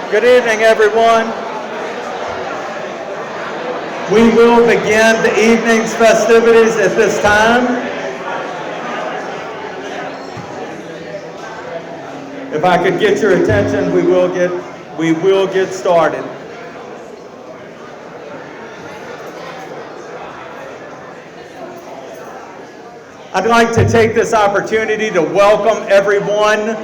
Good evening, everyone. We will begin the evening's festivities at this time. If I could get your attention, we will get started. I'd like to take this opportunity to welcome everyone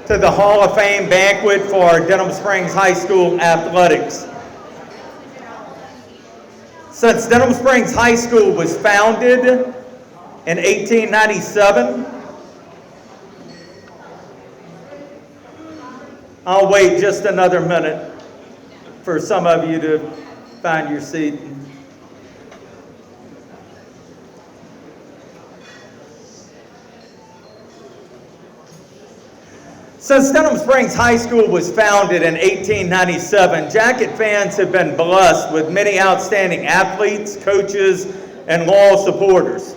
to the Hall of Fame banquet for Denham Springs High School athletics. Since Denham Springs High School was founded in 1897, I'll wait just another minute for some of you to find your seat. Since Denham Springs High School was founded in 1897, Jacket fans have been blessed with many outstanding athletes, coaches, and loyal supporters.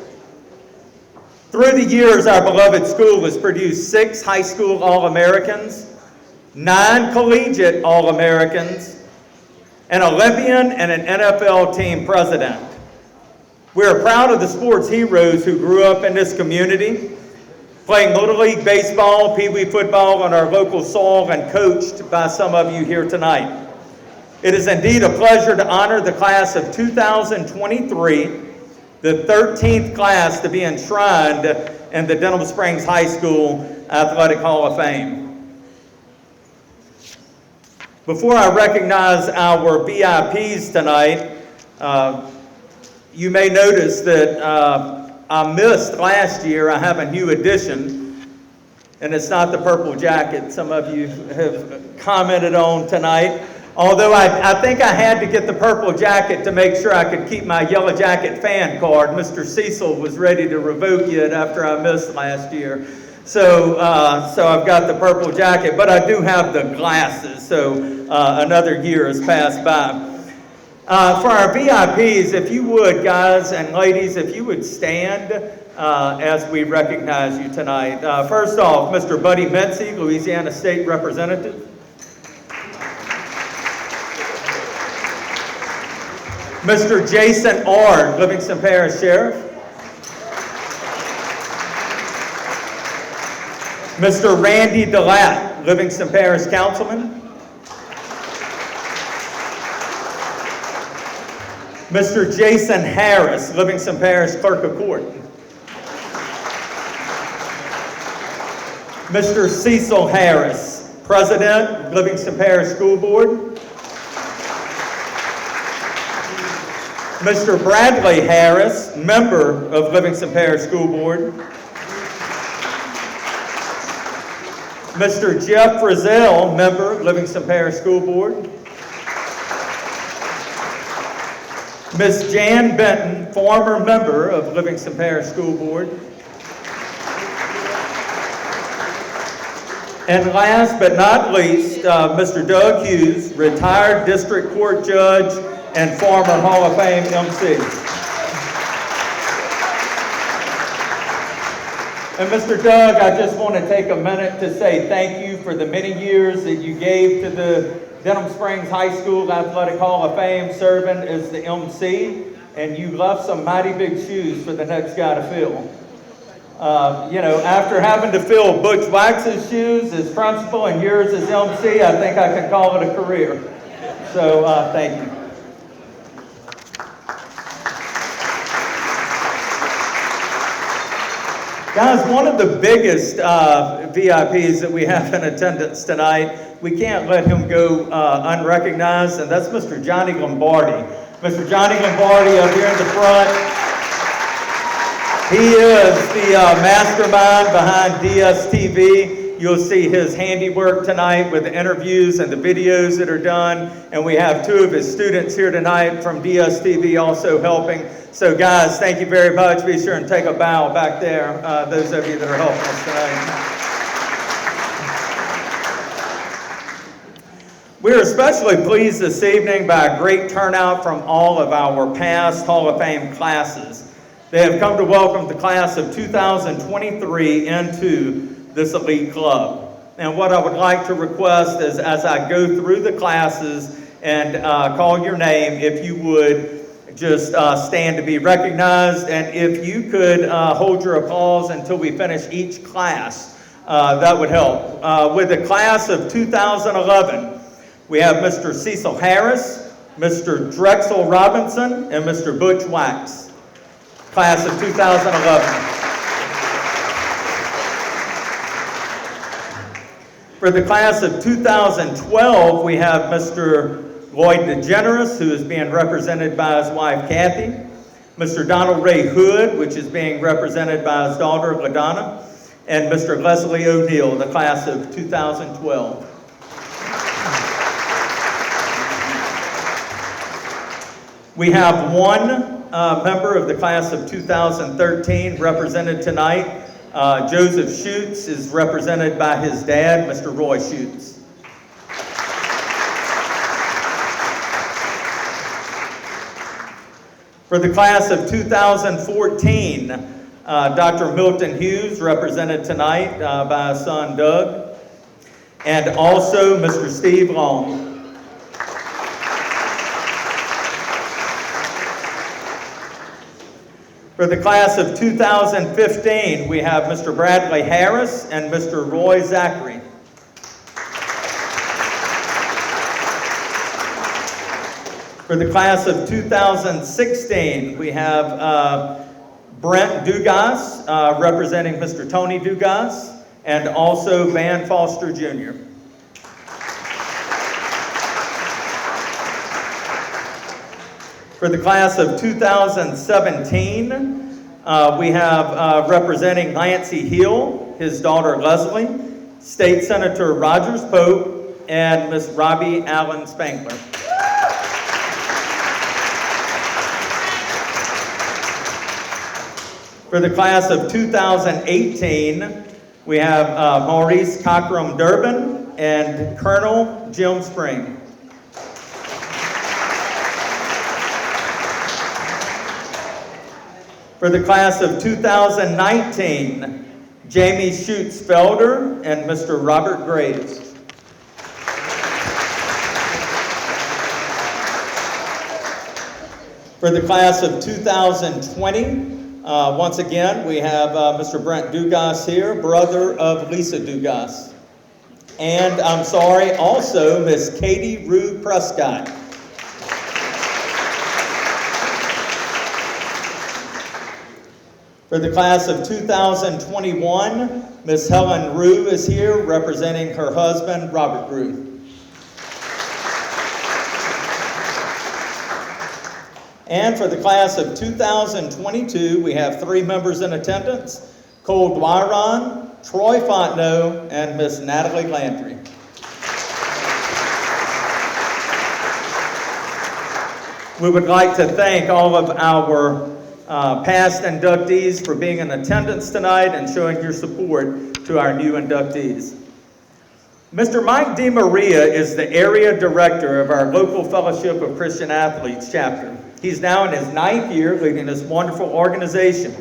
Through the years, our beloved school has produced 6 high school All-Americans, 9 collegiate All-Americans, an Olympian, and an NFL team president. We're proud of the sports heroes who grew up in this community, playing Little League baseball, Pee Wee football on our local soil, and coached by some of you here tonight. It is indeed a pleasure to honor the class of 2023, the 13th class to be enshrined in the Denham Springs High School Athletic Hall of Fame. Before I recognize our VIPs tonight, you may notice that I missed last year. I have a new addition, and it's not the purple jacket some of you have commented on tonight. Although I think I had to get the purple jacket to make sure I could keep my Yellow Jacket fan card. Mr. Cecil was ready to revoke it after I missed last year. So I've got the purple jacket, but I do have the glasses, so another year has passed by. For our VIPs, if you would, guys and ladies, if you would stand as we recognize you tonight. First off, Mr. Buddy Mincy, Louisiana State Representative. Mr. Jason Ard, Livingston Parish Sheriff. Mr. Randy DeLatte, Livingston Parish Councilman. Mr. Jason Harris, Livingston Parish Clerk of Court. Mr. Cecil Harris, President, Livingston Parish School Board. Mr. Bradley Harris, Member of Livingston Parish School Board. Mr. Jeff Frizzell, Member, Livingston Parish School Board. Ms. Jan Benton, former member of Livingston Parish School Board. And last but not least, Mr. Doug Hughes, retired district court judge and former Hall of Fame MC. And Mr. Doug, I just want to take a minute to say thank you for the many years that you gave to the Denham Springs High School Athletic Hall of Fame, serving as the MC, and you left some mighty big shoes for the next guy to fill. After having to fill Butch Wax's shoes as principal and yours as MC, I think I can call it a career. So thank you. Guys, one of the biggest VIPs that we have in attendance tonight, we can't let him go unrecognized, and that's Mr. Johnny Lombardi. Mr. Johnny Lombardi up here in the front. He is the mastermind behind DSTV. You'll see his handiwork tonight with the interviews and the videos that are done, and we have 2 of his students here tonight from DSTV also helping. So guys, thank you very much. Be sure and take a bow back there, those of you that are helping us tonight. We're especially pleased this evening by a great turnout from all of our past Hall of Fame classes. They have come to welcome the class of 2023 into this elite club. And what I would like to request is, as I go through the classes and call your name, if you would just stand to be recognized, and if you could hold your applause until we finish each class, that would help. With the class of 2011, we have Mr. Cecil Harris, Mr. Drexel Robinson, and Mr. Butch Wax. Class of 2011. For the class of 2012, we have Mr. Lloyd DeGeneres, who is being represented by his wife, Kathy. Mr. Donald Ray Hood, which is being represented by his daughter, LaDonna. And Mr. Leslie O'Neill, the class of 2012. We have one member of the class of 2013 represented tonight. Joseph Schutz is represented by his dad, Mr. Roy Schutz. For the class of 2014, Dr. Milton Hughes represented tonight by his son, Doug, and also Mr. Steve Long. For the class of 2015, we have Mr. Bradley Harris and Mr. Roy Zachary. For the class of 2016, we have Brent Dugas representing Mr. Tony Dugas, and also Van Foster Jr. For the class of 2017, we have representing Nancy Hill, his daughter Leslie, State Senator Rogers Pope, and Miss Robbie Allen Spangler. For the class of 2018, we have Maurice Cockrum Durbin and Colonel Jim Spring. For the class of 2019, Jamie Schutz Felder and Mr. Robert Graves. For the class of 2020, once again, we have Mr. Brent Dugas here, brother of Lisa Dugas. And I'm sorry, also Miss Katie Rue Prescott. For the class of 2021, Miss Helen Rue is here representing her husband, Robert Rue. And for the class of 2022, we have 3 members in attendance, Cole Dwyron, Troy Fontenot, and Miss Natalie Landry. We would like to thank all of our past inductees for being in attendance tonight and showing your support to our new inductees. Mr. Mike DeMaria is the area director of our local Fellowship of Christian Athletes chapter. He's now in his 9th year leading this wonderful organization.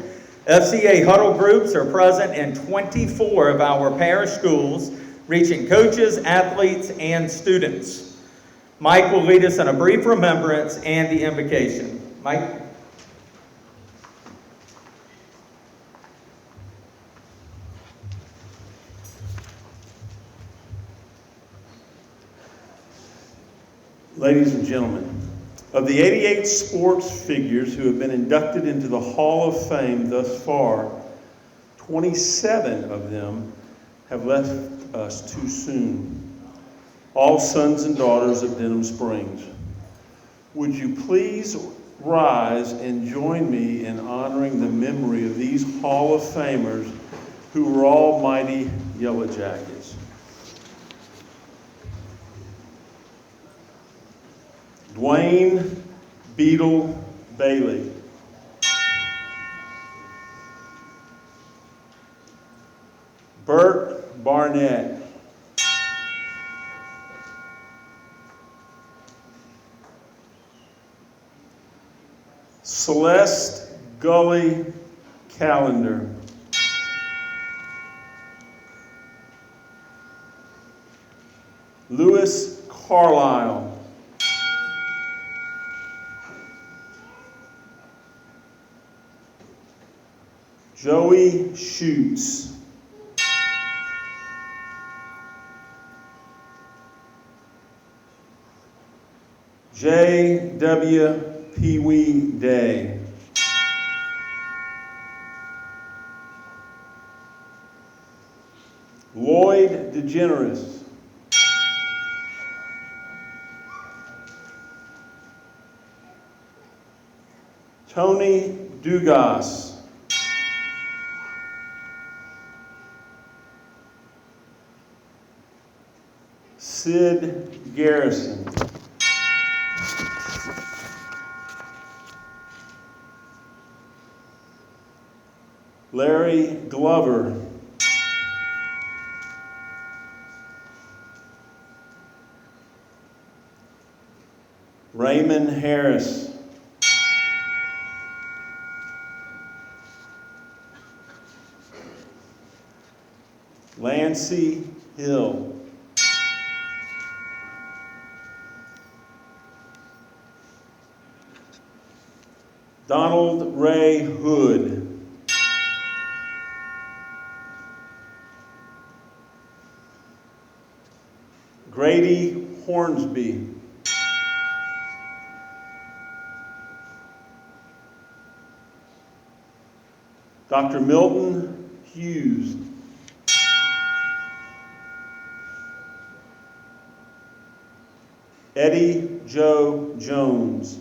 FCA huddle groups are present in 24 of our parish schools, reaching coaches, athletes, and students. Mike will lead us in a brief remembrance and the invocation. Mike? Ladies and gentlemen, of the 88 sports figures who have been inducted into the Hall of Fame thus far, 27 of them have left us too soon. All sons and daughters of Denham Springs. Would you please rise and join me in honoring the memory of these Hall of Famers who were all mighty Yellow Jackets. Dwayne Beetle Bailey. Bert Barnett. Celeste Gully Calendar. Lewis Carlisle. Joey Schutz. J.W. Pee Wee Day. Lloyd DeGeneres. Tony Dugas. Sid Garrison. Larry Glover. Raymond Harris. Lancey Hill. Donald Ray Hood. Grady Hornsby. Dr. Milton Hughes. Eddie Joe Jones.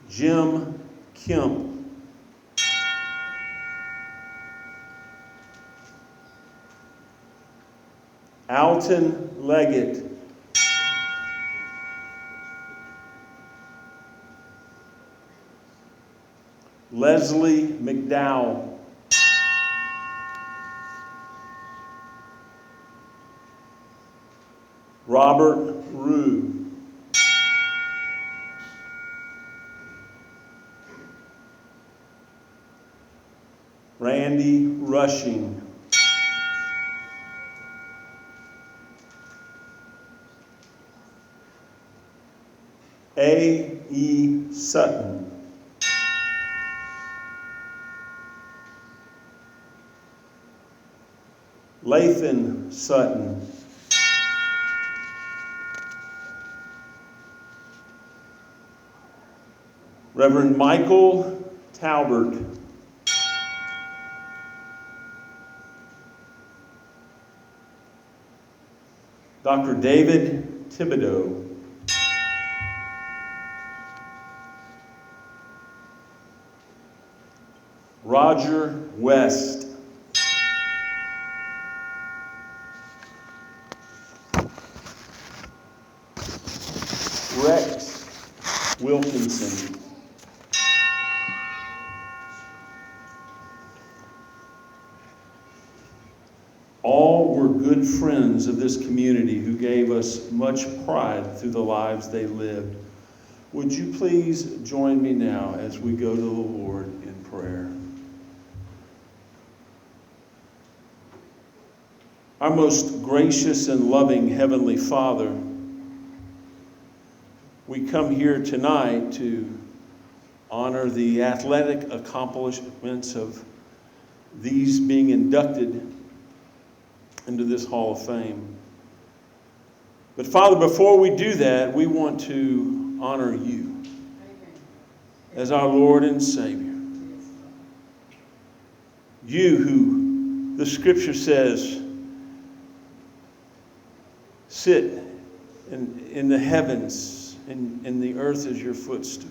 Jim Kemp. Alton Leggett. Leslie McDowell. Robert Rue. Randy Rushing. A.E. Sutton. Lathan Sutton. Reverend Michael Talbert. Dr. David Thibodeau. Roger West. Rex Wilkinson. All were good friends of this community who gave us much pride through the lives they lived. Would you please join me now as we go to the Lord in prayer? Our most gracious and loving Heavenly Father, we come here tonight to honor the athletic accomplishments of these being inducted into this Hall of Fame. But Father, before we do that, we want to honor you as our Lord and Savior. You who, the Scripture says, sit in the heavens, and the earth is your footstool.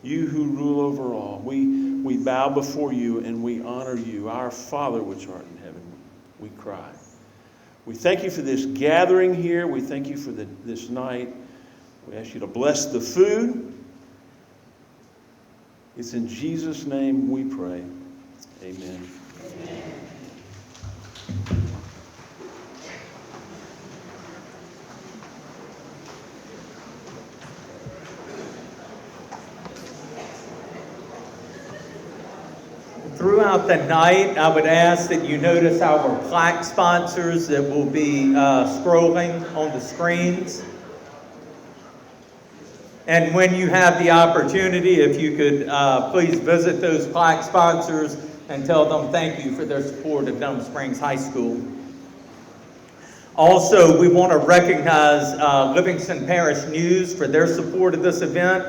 You who rule over all. We bow before you and we honor you, our Father which art in heaven. We cry. We thank you for this gathering here. We thank you for this night. We ask you to bless the food. It's in Jesus' name we pray. Amen. Amen. Throughout the night, I would ask that you notice our plaque sponsors that will be scrolling on the screens. And when you have the opportunity, if you could please visit those plaque sponsors and tell them thank you for their support of Denham Springs High School. Also, we want to recognize Livingston Parish News for their support of this event.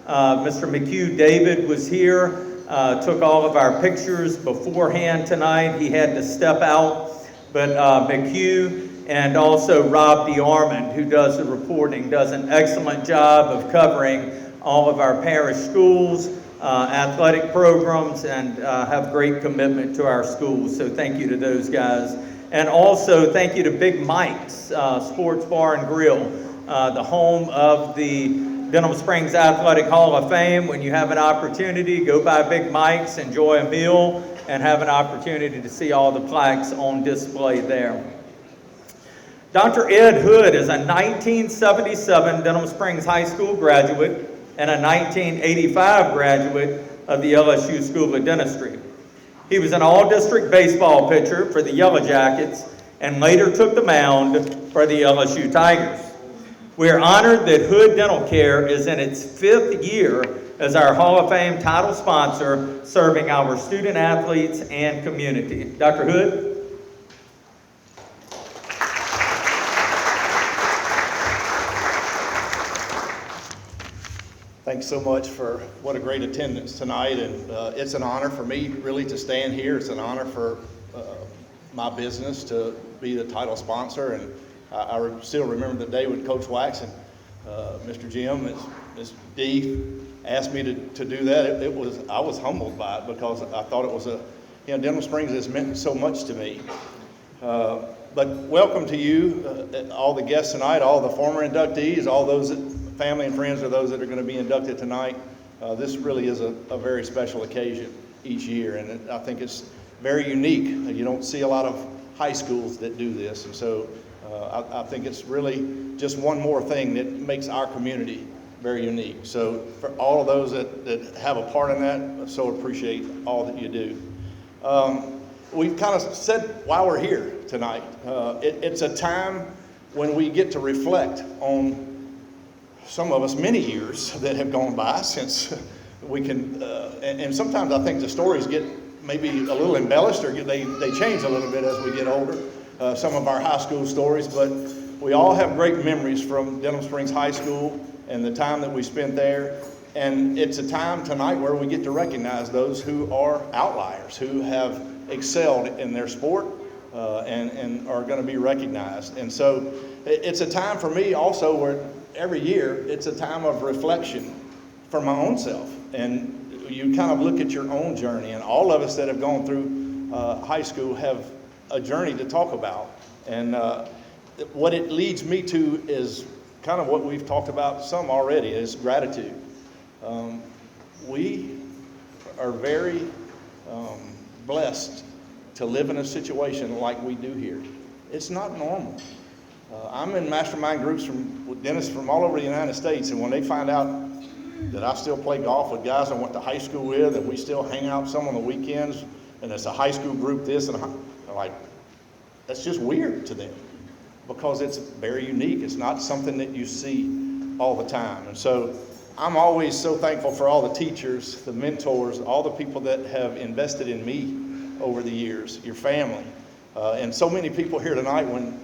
Mr. McHugh David was here, took all of our pictures beforehand tonight. He had to step out, but McHugh and also Rob DeArmond, who does the reporting, does an excellent job of covering all of our parish schools, athletic programs, and have great commitment to our schools. So thank you to those guys. And also thank you to Big Mike's Sports Bar and Grill, the home of the Denham Springs Athletic Hall of Fame. When you have an opportunity, go by Big Mike's, enjoy a meal, and have an opportunity to see all the plaques on display there. Dr. Ed Hood is a 1977 Denham Springs High School graduate and a 1985 graduate of the LSU School of Dentistry. He was an all-district baseball pitcher for the Yellow Jackets and later took the mound for the LSU Tigers. We are honored that Hood Dental Care is in its 5th year as our Hall of Fame title sponsor, serving our student athletes and community. Dr. Hood? Thanks so much for what a great attendance tonight, and it's an honor for me really to stand here. It's an honor for my business to be the title sponsor, and I still remember the day when Coach Wax and Mr. Jim, Ms. Dee, asked me to do that. I was humbled by it because I thought it was Denham Springs has meant so much to me. But welcome to you, all the guests tonight, all the former inductees, all those family and friends of those that are going to be inducted tonight. This really is a very special occasion each year, and I think it's very unique. You don't see a lot of high schools that do this, and so I think it's really just one more thing that makes our community very unique. So for all of those that have a part in that, I so appreciate all that you do. We've kind of said why we're here tonight. It's a time when we get to reflect on some of us many years that have gone by since we can, and sometimes I think the stories get maybe a little embellished or they change a little bit as we get older, some of our high school stories, but we all have great memories from Denham Springs High School and the time that we spent there. And it's a time tonight where we get to recognize those who are outliers, who have excelled in their sport and are going to be recognized. And so it's a time for me also where every year it's a time of reflection for my own self. And you kind of look at your own journey, and all of us that have gone through high school have a journey to talk about. And what it leads me to is kind of what we've talked about some already, is gratitude. We are very blessed to live in a situation like we do here. It's not normal. I'm in mastermind groups with dentists from all over the United States, and when they find out that I still play golf with guys I went to high school with, and we still hang out some on the weekends, and it's a high school group this, and they're like, that's just weird to them because it's very unique. It's not something that you see all the time. And so I'm always so thankful for all the teachers, the mentors, all the people that have invested in me over the years, your family. And so many people here tonight, when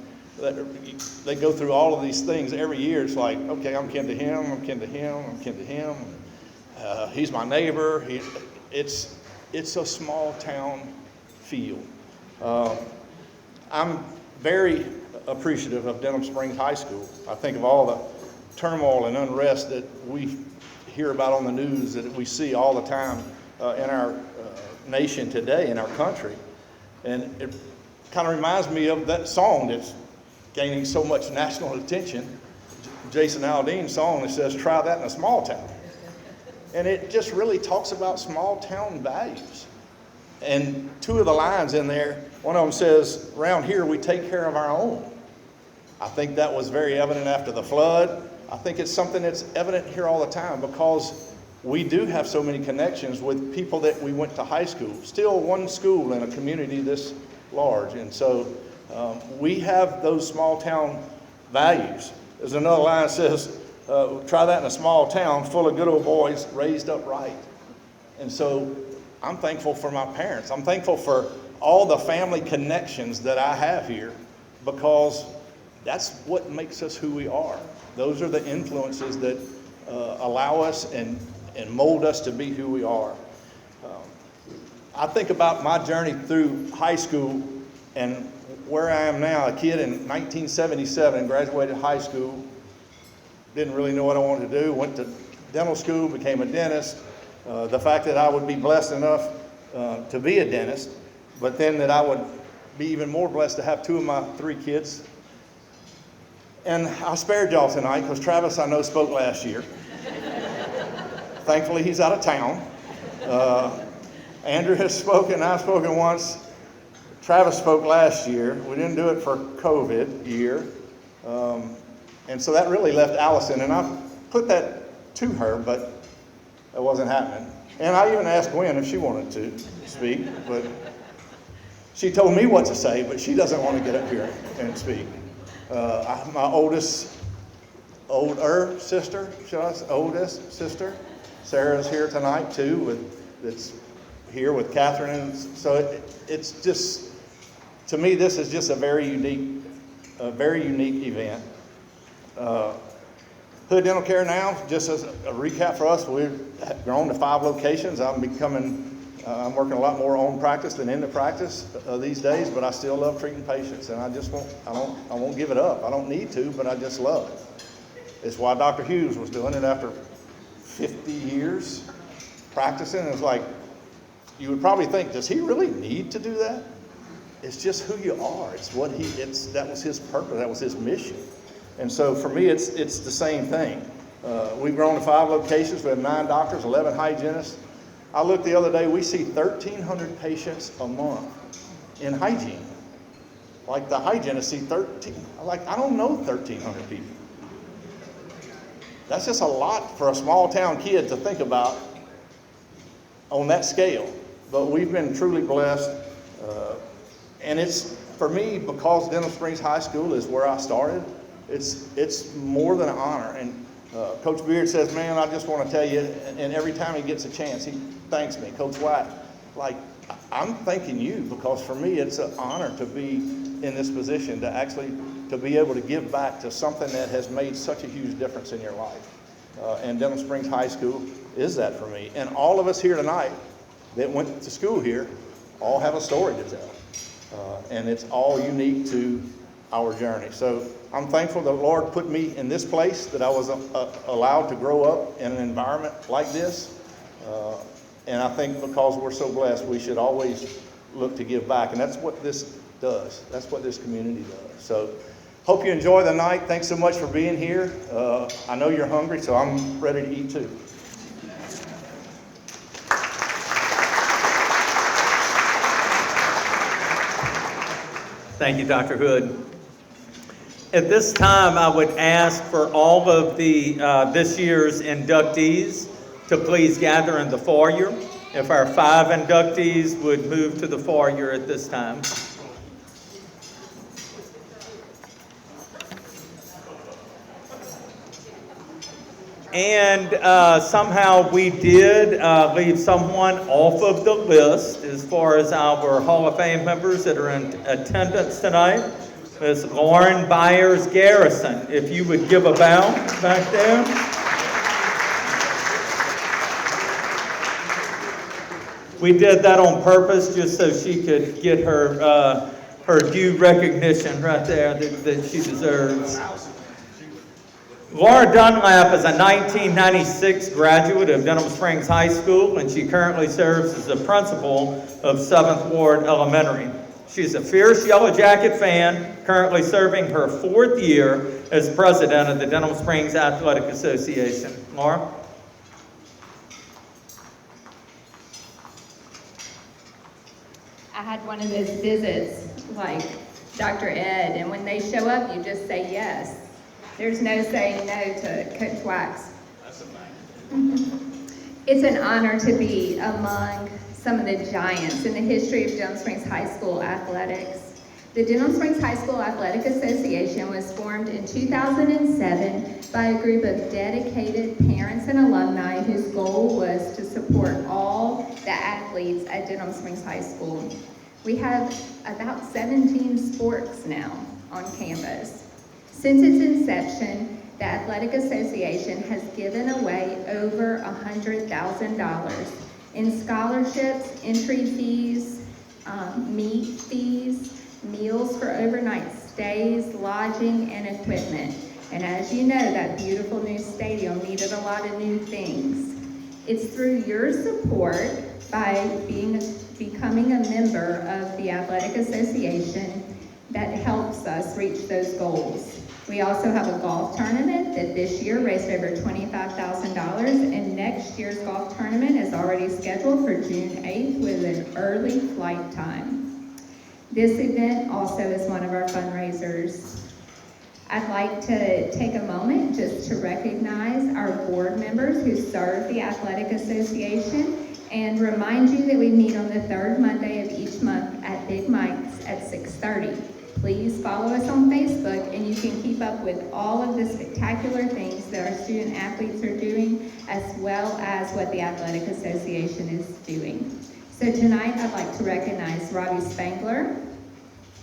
they go through all of these things every year, it's like, okay, I'm kin to him, I'm kin to him, I'm kin to him. He's my neighbor. It's a small town feel. I'm very appreciative of Denham Springs High School. I think of all the turmoil and unrest that we hear about on the news, that we see all the time in our nation today, in our country. And it kind of reminds me of that song that's gaining so much national attention, Jason Aldean's song that says, try that in a small town. And it just really talks about small town values. And two of the lines in there, one of them says, around here we take care of our own. I think that was very evident after the flood. I think it's something that's evident here all the time because we do have so many connections with people that we went to high school. Still one school in a community this large. And so we have those small town values. There's another line that says, try that in a small town full of good old boys raised up right. And so I'm thankful for my parents. I'm thankful for all the family connections that I have here, because that's what makes us who we are. Those are the influences that allow us and mold us to be who we are. I think about my journey through high school and where I am now. A kid in 1977, graduated high school, didn't really know what I wanted to do, went to dental school, became a dentist. The fact that I would be blessed enough to be a dentist, but then that I would be even more blessed to have 2 of my 3 kids. And I spared y'all tonight because Travis, I know, spoke last year. Thankfully, he's out of town. Andrew has spoken, I've spoken once. Travis spoke last year. We didn't do it for COVID year. And so that really left Allison, and I put that to her, but that wasn't happening. And I even asked Gwen if she wanted to speak, but she told me what to say, but she doesn't want to get up here and speak. My oldest sister, Sarah's here tonight too, that's here with Catherine. And so it's just, to me, this is just a very unique event. Hood Dental Care now, just as a recap for us, we've grown to 5 locations. I'm working a lot more on practice than in the practice these days, but I still love treating patients, and I won't give it up. I don't need to, but I just love it. It's why Dr. Hughes was doing it after 50 years practicing. It's like, you would probably think, does he really need to do that? It's just who you are. That was his purpose. That was his mission. And so for me, it's the same thing. We've grown to 5 locations. We have 9 doctors, 11 hygienists. I looked the other day, we see 1,300 patients a month in hygiene. Like the hygienists see 13. I don't know 1,300 people. That's just a lot for a small town kid to think about on that scale. But we've been truly blessed. And it's, for me, because Denham Springs High School is where I started, it's more than an honor. And Coach Beard says, man, I just want to tell you, and every time he gets a chance, he thanks me. Coach White, I'm thanking you, because for me, it's an honor to be in this position, to be able to give back to something that has made such a huge difference in your life. And Denham Springs High School is that for me. And all of us here tonight that went to school here all have a story to tell. And it's all unique to our journey. So I'm thankful the Lord put me in this place, that I was allowed to grow up in an environment like this. And I think because we're so blessed, we should always look to give back. And that's what this does. That's what this community does. So hope you enjoy the night. Thanks so much for being here. I know you're hungry, so I'm ready to eat too. Thank you, Dr. Hood. At this time, I would ask for all of the this year's inductees to please gather in the foyer. If our 5 inductees would move to the foyer at this time. And somehow we did leave someone off of the list as far as our Hall of Fame members that are in attendance tonight. Ms. Lauren Byers Garrison, if you would give a bow back there. We did that on purpose just so she could get her due recognition right there that she deserves. Laura Dunlap is a 1996 graduate of Denham Springs High School, and she currently serves as the principal of 7th Ward Elementary. She's a fierce Yellow Jacket fan, currently serving her 4th year as president of the Denham Springs Athletic Association. Laura? I had one of those visits like Dr. Ed, and when they show up, you just say yes. There's no saying no to Coach Wax. That's a fact. It's an honor to be among some of the giants in the history of Denham Springs High School athletics. The Denham Springs High School Athletic Association was formed in 2007 by a group of dedicated parents and alumni whose goal was to support all the athletes at Denham Springs High School. We have about 17 sports now on campus. Since its inception, the Athletic Association has given away over $100,000 in scholarships, entry fees, meet fees, meals for overnight stays, lodging, and equipment. And as you know, that beautiful new stadium needed a lot of new things. It's through your support by becoming a member of the Athletic Association that helps us reach those goals. We also have a golf tournament that this year raised over $25,000, and next year's golf tournament is already scheduled for June 8th with an early flight time. This event also is one of our fundraisers. I'd like to take a moment just to recognize our board members who serve the Athletic Association and remind you that we meet on the third Monday of each month at Big Mike's at 6:30. Please follow us on Facebook and you can keep up with all of the spectacular things that our student athletes are doing, as well as what the Athletic Association is doing. So tonight I'd like to recognize Robbie Spangler,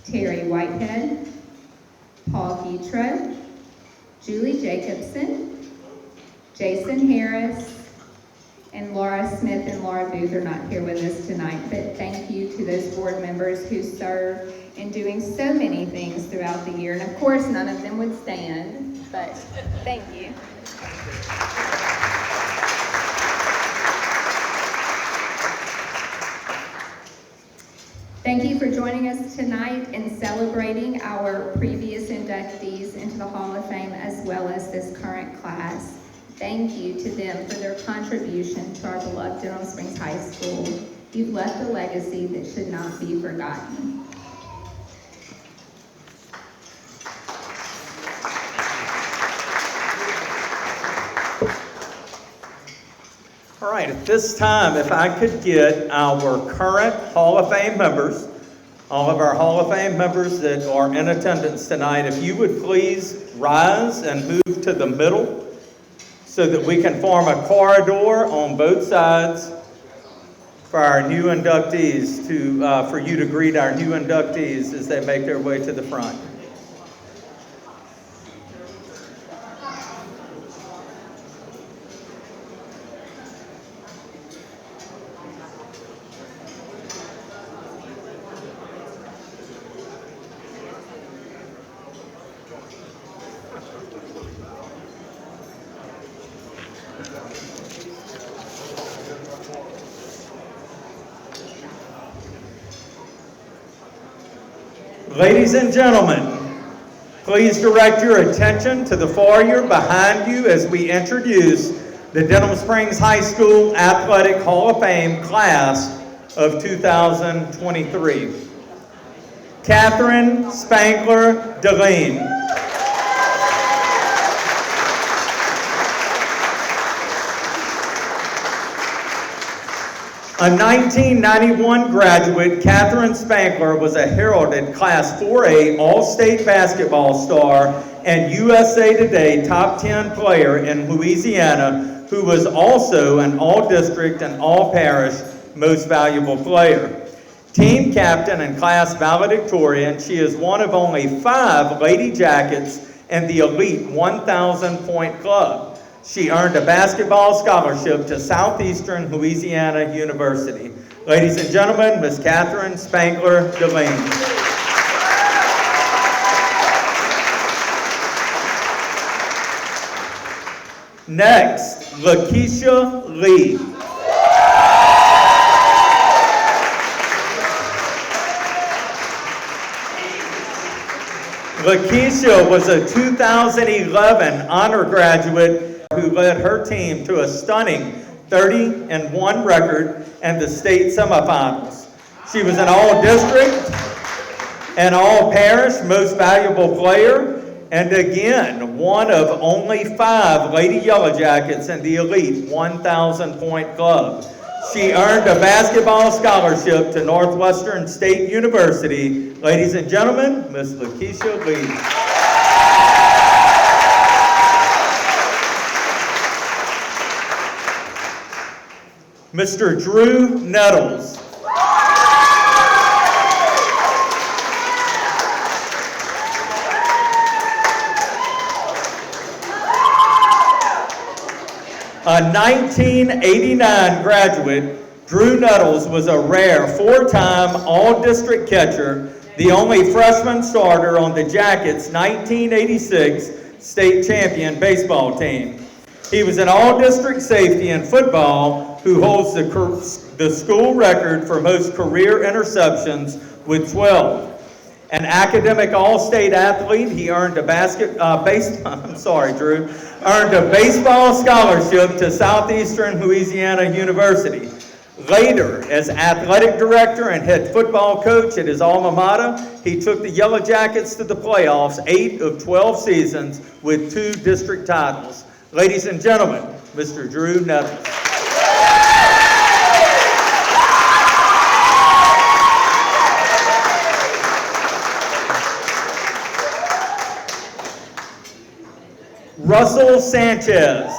Terry Whitehead, Paul Guitro, Julie Jacobson, Jason Harris, and Laura Smith and Laura Booth are not here with us tonight, but thank you to those board members who serve in doing so many things throughout the year. And of course, none of them would stand, but thank you. Thank you for joining us tonight and celebrating our previous inductees into the Hall of Fame as well as this current class. Thank you to them for their contribution to our beloved Denham Springs High School. You've left a legacy that should not be forgotten. All right, at this time, if I could get our current Hall of Fame members, all of our Hall of Fame members that are in attendance tonight, if you would please rise and move to the middle so that we can form a corridor on both sides for our new inductees for you to greet our new inductees as they make their way to the front. Ladies and gentlemen, please direct your attention to the foyer behind you as we introduce the Denham Springs High School Athletic Hall of Fame Class of 2023. Catherine Spangler Dehlin. A 1991 graduate, Catherine Spangler was a heralded Class 4A All-State basketball star and USA Today Top 10 player in Louisiana, who was also an All-District and All-Parish Most Valuable Player. Team captain and class valedictorian, she is one of only 5 Lady Jackets in the elite 1,000-point club. She earned a basketball scholarship to Southeastern Louisiana University. Ladies and gentlemen, Miss Catherine Spangler Dehlin. Next, Lakeisha Lee. Lakeisha was a 2011 honor graduate who led her team to a stunning 30-1 record and the state semifinals. She was an all-district and all-parish most valuable player and again, one of only 5 Lady Yellow Jackets in the elite 1,000-point club. She earned a basketball scholarship to Northwestern State University. Ladies and gentlemen, Miss Lakeisha Lee. Mr. Drew Nettles. A 1989 graduate, Drew Nettles was a rare 4-time All-District catcher, the only freshman starter on the Jackets' 1986 state champion baseball team. He was an All-District safety in football who holds the school record for most career interceptions with 12. An academic all-state athlete, he earned a earned a baseball scholarship to Southeastern Louisiana University. Later, as athletic director and head football coach at his alma mater, he took the Yellow Jackets to the playoffs 8 of 12 seasons with 2 district titles. Ladies and gentlemen, Mr. Drew Nettles. Russell Sanchez.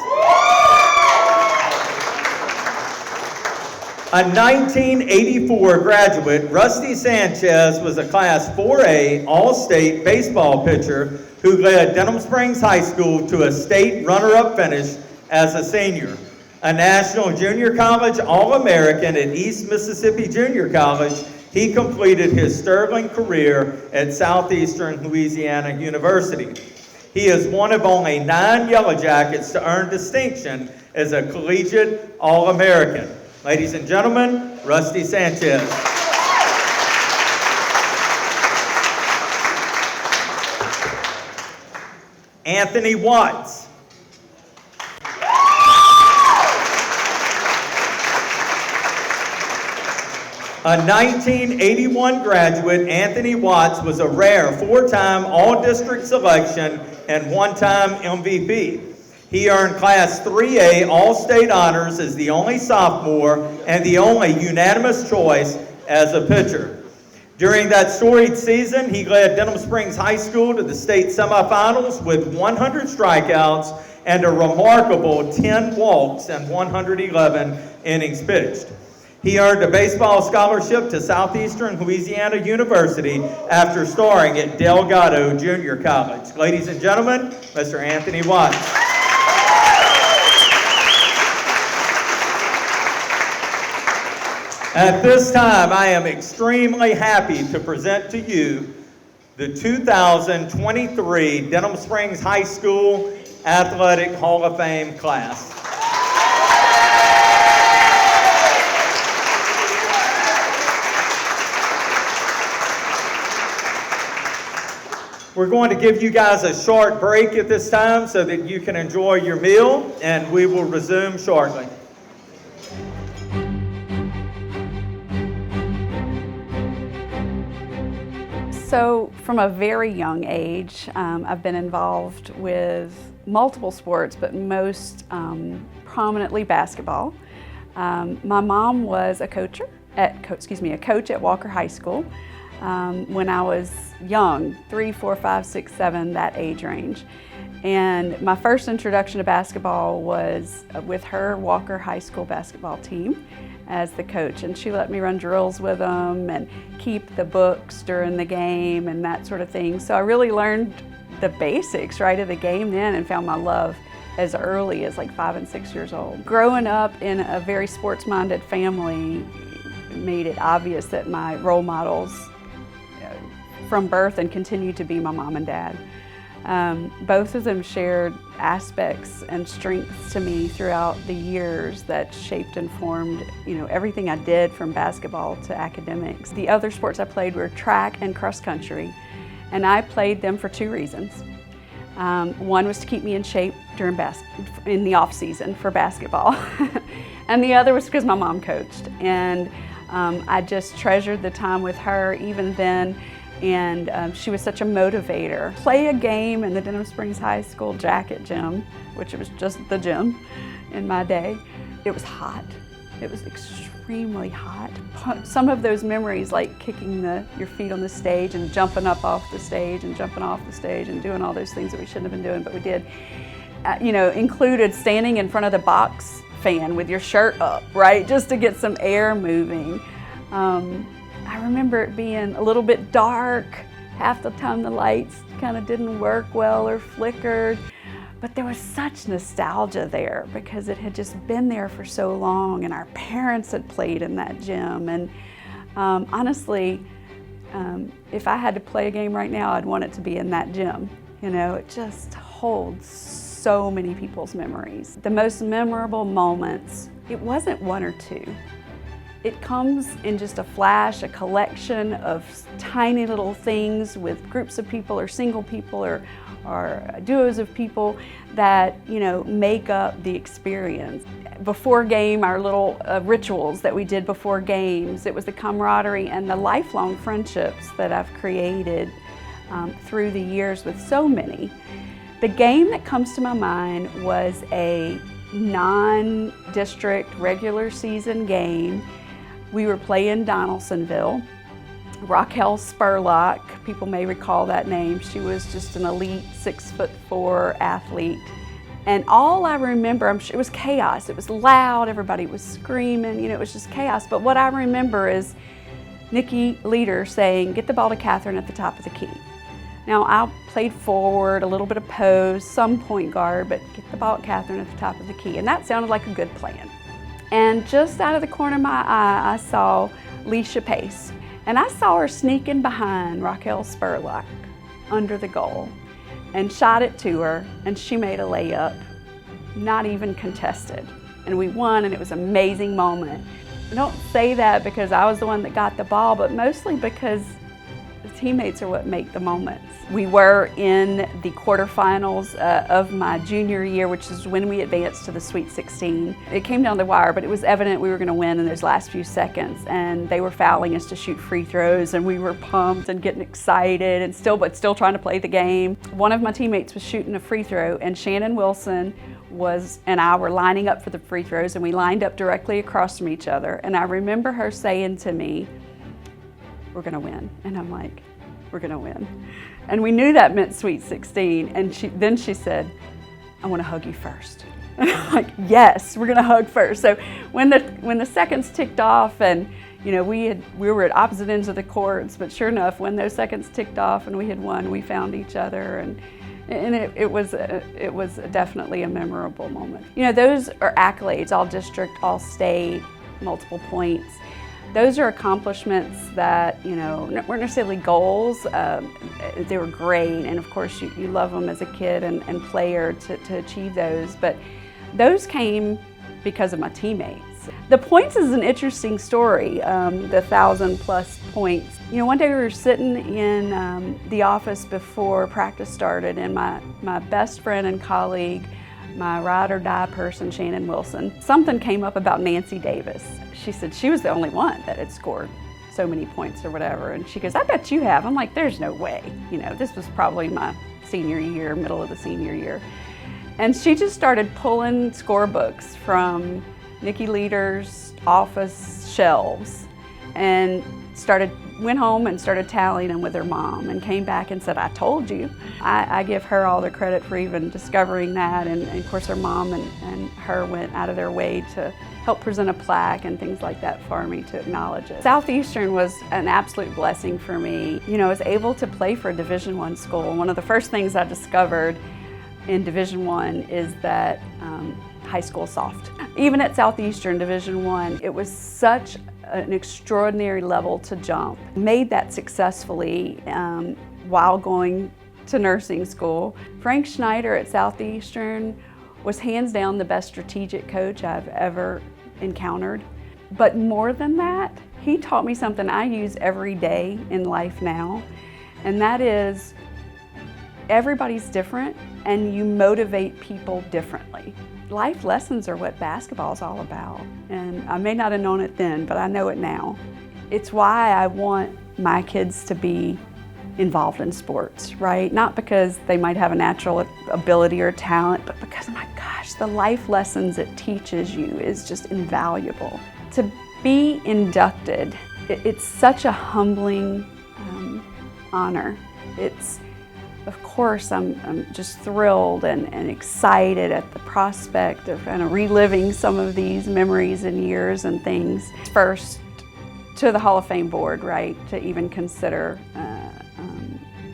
A 1984 graduate, Rusty Sanchez was a Class 4A All-State baseball pitcher who led Denham Springs High School to a state runner-up finish as a senior. A National Junior College All-American at East Mississippi Junior College, he completed his sterling career at Southeastern Louisiana University. He is one of only 9 Yellow Jackets to earn distinction as a collegiate All-American. Ladies and gentlemen, Rusty Sanchez. Anthony Watts. A 1981 graduate, Anthony Watts was a rare 4-time All-District selection and 1-time MVP. He earned Class 3A All-State honors as the only sophomore and the only unanimous choice as a pitcher. During that storied season, he led Denham Springs High School to the state semifinals with 100 strikeouts and a remarkable 10 walks and 111 innings pitched. He earned a baseball scholarship to Southeastern Louisiana University after starring at Delgado Junior College. Ladies and gentlemen, Mr. Anthony Watts. At this time, I am extremely happy to present to you the 2023 Denham Springs High School Athletic Hall of Fame class. We're going to give you guys a short break at this time so that you can enjoy your meal, and we will resume shortly. So from a very young age, I've been involved with multiple sports, but most prominently basketball. My mom was a coach at Walker High School when I was young, 3, 4, 5, 6, 7, that age range. And my first introduction to basketball was with her Walker High School basketball team as the coach, and she let me run drills with them and keep the books during the game and that sort of thing. So I really learned the basics right of the game then and found my love as early as like 5 and 6 years old. Growing up in a very sports-minded family made it obvious that my role models from birth and continue to be my mom and dad. Both of them shared aspects and strengths to me throughout the years that shaped and formed, everything I did from basketball to academics. The other sports I played were track and cross country, and I played them for 2 reasons. One was to keep me in shape in the off season for basketball, and the other was because my mom coached, and I just treasured the time with her even then. And she was such a motivator. Play a game in the Denham Springs High School jacket gym, which was just the gym in my day. It was hot. It was extremely hot. Some of those memories, like kicking your feet on the stage and jumping up off the stage and jumping off the stage and doing all those things that we shouldn't have been doing, but we did, included standing in front of the box fan with your shirt up, right, just to get some air moving. I remember it being a little bit dark. Half the time the lights kind of didn't work well or flickered. But there was such nostalgia there because it had just been there for so long, and our parents had played in that gym. And honestly, if I had to play a game right now, I'd want it to be in that gym. It just holds so many people's memories. The most memorable moments, it wasn't one or two. It comes in just a flash, a collection of tiny little things with groups of people or single people or duos of people that make up the experience. Before game, our little rituals that we did before games, it was the camaraderie and the lifelong friendships that I've created through the years with so many. The game that comes to my mind was a non-district regular season game. We were playing Donaldsonville. Raquel Spurlock, people may recall that name. She was just an elite 6'4" athlete. And all I remember, it was chaos. It was loud, everybody was screaming, it was just chaos. But what I remember is Nikki Leader saying, "Get the ball to Catherine at the top of the key." Now I played forward, a little bit of pose, some point guard, but get the ball at Catherine at the top of the key. And that sounded like a good plan. And just out of the corner of my eye, I saw Leisha Pace. And I saw her sneaking behind Raquel Spurlock under the goal and shot it to her, and she made a layup, not even contested. And we won, and it was an amazing moment. I don't say that because I was the one that got the ball, but mostly because the teammates are what make the moments. We were in the quarterfinals of my junior year, which is when we advanced to the Sweet 16. It came down the wire, but it was evident we were going to win in those last few seconds, and they were fouling us to shoot free throws, and we were pumped and getting excited and still trying to play the game. One of my teammates was shooting a free throw, and Shannon Wilson and I were lining up for the free throws, and we lined up directly across from each other. And I remember her saying to me, "We're going to win." And I'm like, "We're going to win." And we knew that meant Sweet 16. And then she said, "I want to hug you first." And I'm like, "Yes, we're going to hug first." So when the seconds ticked off, and we were at opposite ends of the courts, but sure enough, when those seconds ticked off and we had won, we found each other, and it was definitely a memorable moment. Those are accolades: all district, all state, multiple points. Those are accomplishments that, weren't necessarily goals. They were great, and of course you love them as a kid and player to achieve those, but those came because of my teammates. The points is an interesting story, the 1,000+ points. One day we were sitting in the office before practice started, and my best friend and colleague, my ride or die person, Shannon Wilson, something came up about Nancy Davis. She said she was the only one that had scored so many points or whatever. And she goes, "I bet you have." I'm like, "There's no way." This was probably my senior year, middle of the senior year. And she just started pulling scorebooks from Nikki Leader's office shelves and went home and started tallying them with her mom, and came back and said, "I told you." I give her all the credit for even discovering that, and of course her mom and her went out of their way to help present a plaque and things like that for me to acknowledge it. Southeastern was an absolute blessing for me. I was able to play for a Division I school. One of the first things I discovered in Division I is that high school soft. Even at Southeastern Division I, it was such an extraordinary level to jump. Made that successfully while going to nursing school. Frank Schneider at Southeastern was hands down the best strategic coach I've ever encountered. But more than that, he taught me something I use every day in life now, and that is everybody's different and you motivate people differently. Life lessons are what basketball is all about, and I may not have known it then, but I know it now. It's why I want my kids to be involved in sports, right? Not because they might have a natural ability or talent, but because, my gosh, the life lessons it teaches you is just invaluable. To be inducted, it's such a humbling honor. Of course, I'm just thrilled and excited at the prospect of kind of reliving some of these memories and years and things. First, to the Hall of Fame board, right, to even consider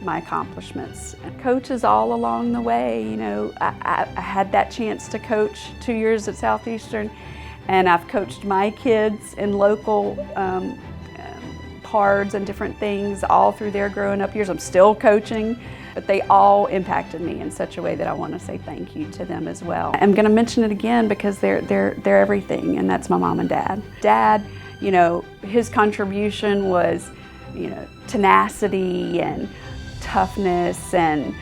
my accomplishments. Coaches all along the way, you know, I had that chance to coach 2 years at Southeastern, and I've coached my kids in local cards and different things all through their growing up years. I'm still coaching, but they all impacted me in such a way that I want to say thank you to them as well. I'm going to mention it again because they're everything, and that's my mom and dad. Dad, you know, his contribution was, you know, tenacity and toughness and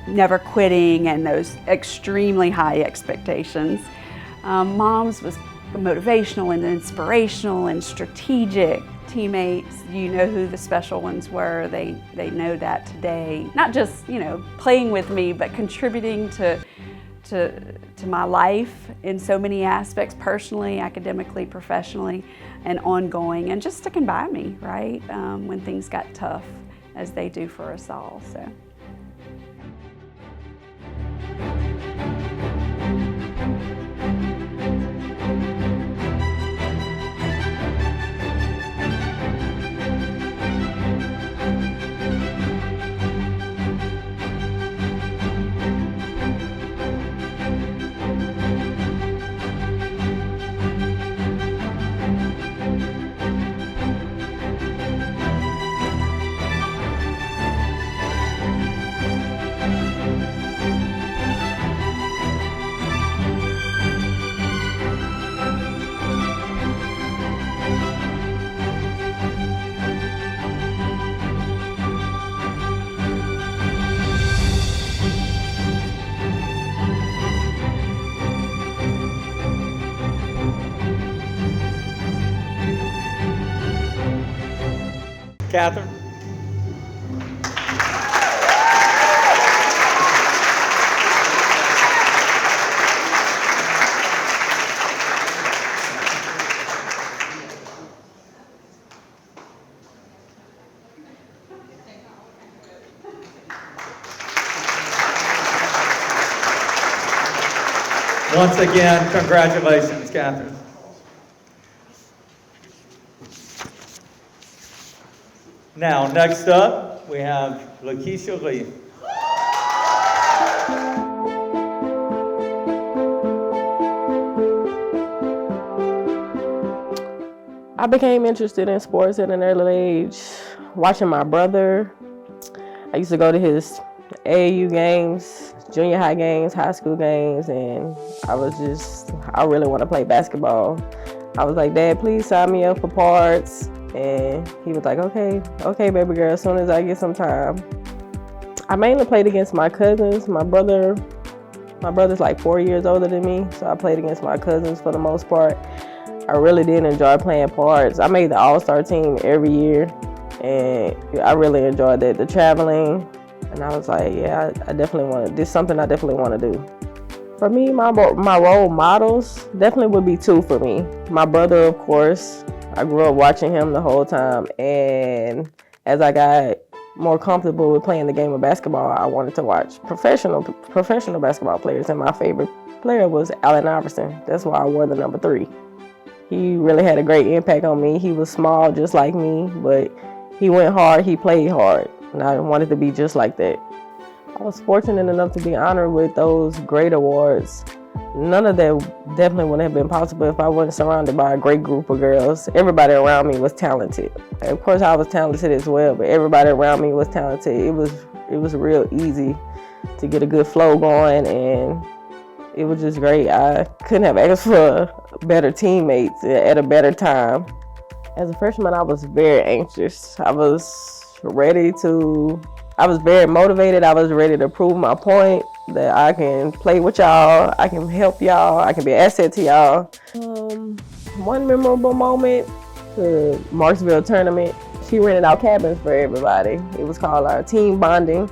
never quitting and those extremely high expectations. Mom's was motivational and inspirational and strategic. Teammates, you know who the special ones were. They know that today. Not just, you know, playing with me, but contributing to my life in so many aspects, personally, academically, professionally, and ongoing, and just sticking by me, right, when things got tough, as they do for us all. So. Catherine? Once again, congratulations, Catherine. Now, next up, we have Lakeisha Lee. I became interested in sports at an early age, watching my brother. I used to go to his AAU games, junior high games, high school games, and I really want to play basketball. I was like, Dad, please sign me up for parts. And he was like, okay, baby girl, as soon as I get some time. I mainly played against my cousins. My brother's like 4 years older than me, so I played against my cousins for the most part. I really did enjoy playing parts. I made the all-star team every year, and I really enjoyed it, the traveling. And I was like, yeah, this is something I definitely want to do. For me, my role models definitely would be two for me. My brother, of course. I grew up watching him the whole time, and as I got more comfortable with playing the game of basketball, I wanted to watch professional basketball players, and my favorite player was Allen Iverson. That's why I wore the number 3. He really had a great impact on me. He was small just like me, but he went hard, he played hard, and I wanted to be just like that. I was fortunate enough to be honored with those great awards. None of that definitely wouldn't have been possible if I wasn't surrounded by a great group of girls. Everybody around me was talented. And of course, I was talented as well, but everybody around me was talented. It was real easy to get a good flow going, and it was just great. I couldn't have asked for better teammates at a better time. As a freshman, I was very anxious. I was very motivated. I was ready to prove my point that I can play with y'all, I can help y'all, I can be an asset to y'all. One memorable moment, the Marksville tournament she rented out cabins for everybody. It was called our team bonding.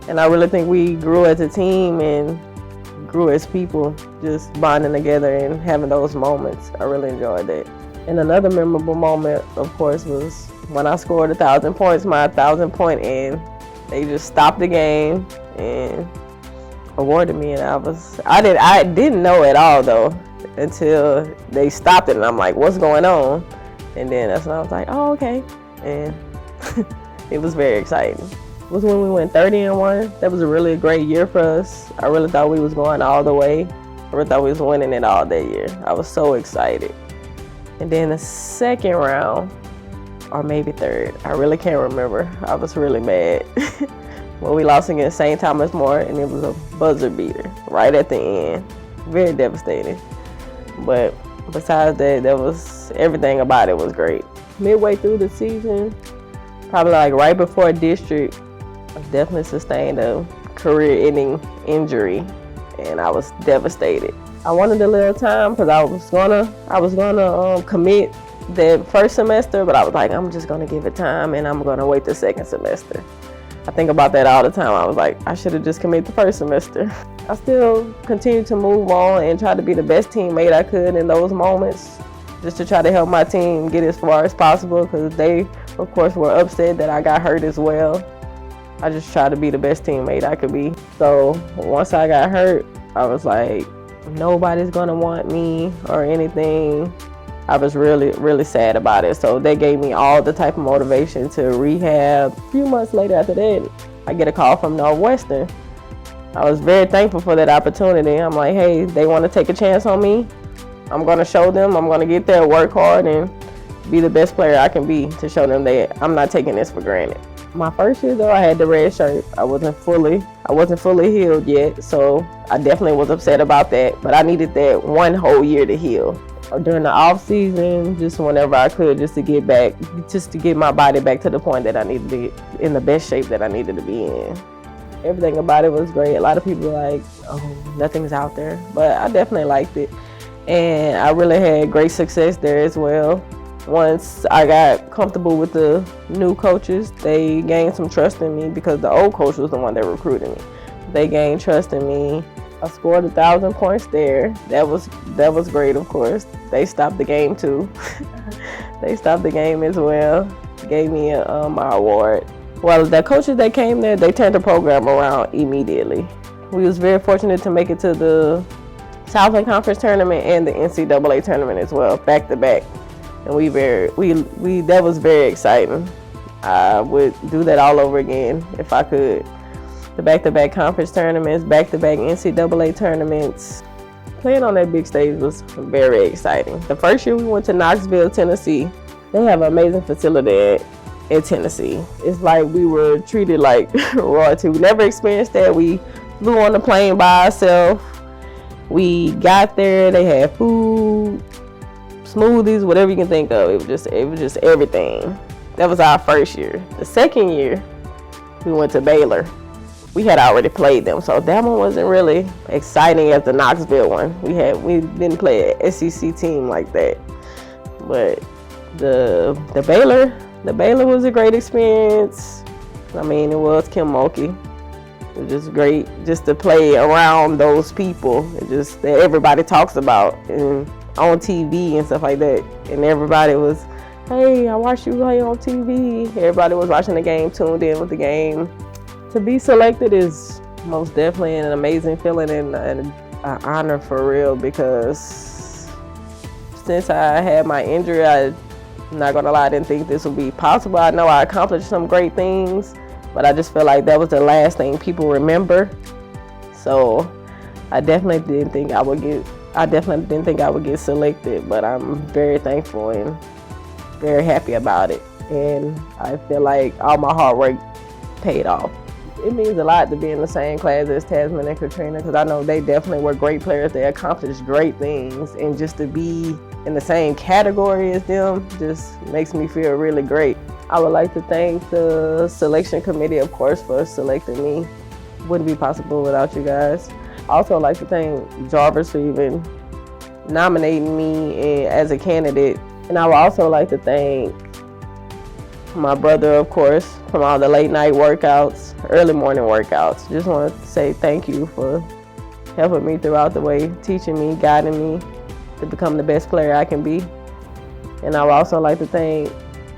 And I really think we grew as a team and grew as people, just bonding together and having those moments. I really enjoyed that. And another memorable moment, of course, was when I scored 1,000 points, my 1,000-point end. They just stopped the game and awarded me, and I didn't know at all though until they stopped it, and I'm like, what's going on? And then that's when I was like, oh, okay. And it was very exciting. It was when we went 30-1. That was a really great year for us. I really thought we was going all the way. I really thought we was winning it all that year. I was so excited. And then the second round, or maybe third, I really can't remember. I was really mad. When we lost against St. Thomas More, and it was a buzzer beater right at the end. Very devastating. But besides that, everything about it was great. Midway through the season, probably like right before district, I definitely sustained a career-ending injury, and I was devastated. I wanted a little time because I was gonna commit that first semester, but I was like, I'm just gonna give it time and I'm gonna wait the second semester. I think about that all the time. I was like, I should have just committed the first semester. I still continue to move on and try to be the best teammate I could in those moments, just to try to help my team get as far as possible, because they, of course, were upset that I got hurt as well. I just tried to be the best teammate I could be. So once I got hurt, I was like, nobody's gonna want me or anything. I was really, really sad about it. So they gave me all the type of motivation to rehab. A few months later after that, I get a call from Northwestern. I was very thankful for that opportunity. I'm like, hey, they want to take a chance on me. I'm gonna show them, I'm gonna get there, work hard, and be the best player I can be to show them that I'm not taking this for granted. My first year though, I had the red shirt. I wasn't fully healed yet, so I definitely was upset about that. But I needed that one whole year to heal. During the off season, just whenever I could, just to get my body back to the point that I needed to be in the best shape that I needed to be in. Everything about it was great. A lot of people were like, oh, nothing's out there, but I definitely liked it. And I really had great success there as well. Once I got comfortable with the new coaches, they gained some trust in me because the old coach was the one that recruited me. They gained trust in me. I scored 1,000 points there. That was great, of course. They stopped the game too. They stopped the game as well. Gave me my award. Well, the coaches that came there, they turned the program around immediately. We was very fortunate to make it to the Southland Conference tournament and the NCAA tournament as well, back to back. And that was very exciting. I would do that all over again if I could. The back-to-back conference tournaments, back-to-back NCAA tournaments. Playing on that big stage was very exciting. The first year we went to Knoxville, Tennessee. They have an amazing facility in Tennessee. It's like we were treated like royalty. We never experienced that. We flew on the plane by ourselves. We got there, they had food, smoothies, whatever you can think of. It was just everything. That was our first year. The second year, we went to Baylor. We had already played them, so that one wasn't really exciting as the Knoxville one. We didn't play an SEC team like that. But the Baylor was a great experience. I mean, it was Kim Mulkey. It was just great just to play around those people. It just that everybody talks about and on TV and stuff like that. And everybody was, hey, I watched you play on TV. Everybody was watching the game, tuned in with the game. To be selected is most definitely an amazing feeling and an honor for real, because since I had my injury, I'm not gonna lie, I didn't think this would be possible. I know I accomplished some great things, but I just feel like that was the last thing people remember. So I definitely didn't think I would get selected, but I'm very thankful and very happy about it. And I feel like all my hard work paid off. It means a lot to be in the same class as Tasman and Katrina, because I know they definitely were great players. They accomplished great things, and just to be in the same category as them just makes me feel really great. I would like to thank the selection committee, of course, for selecting me. Wouldn't be possible without you guys. I also like to thank Jarvis for even nominating me as a candidate. And I would also like to thank my brother, of course, from all the late night workouts, early morning workouts. Just want to say thank you for helping me throughout the way, teaching me, guiding me to become the best player I can be. And I would also like to thank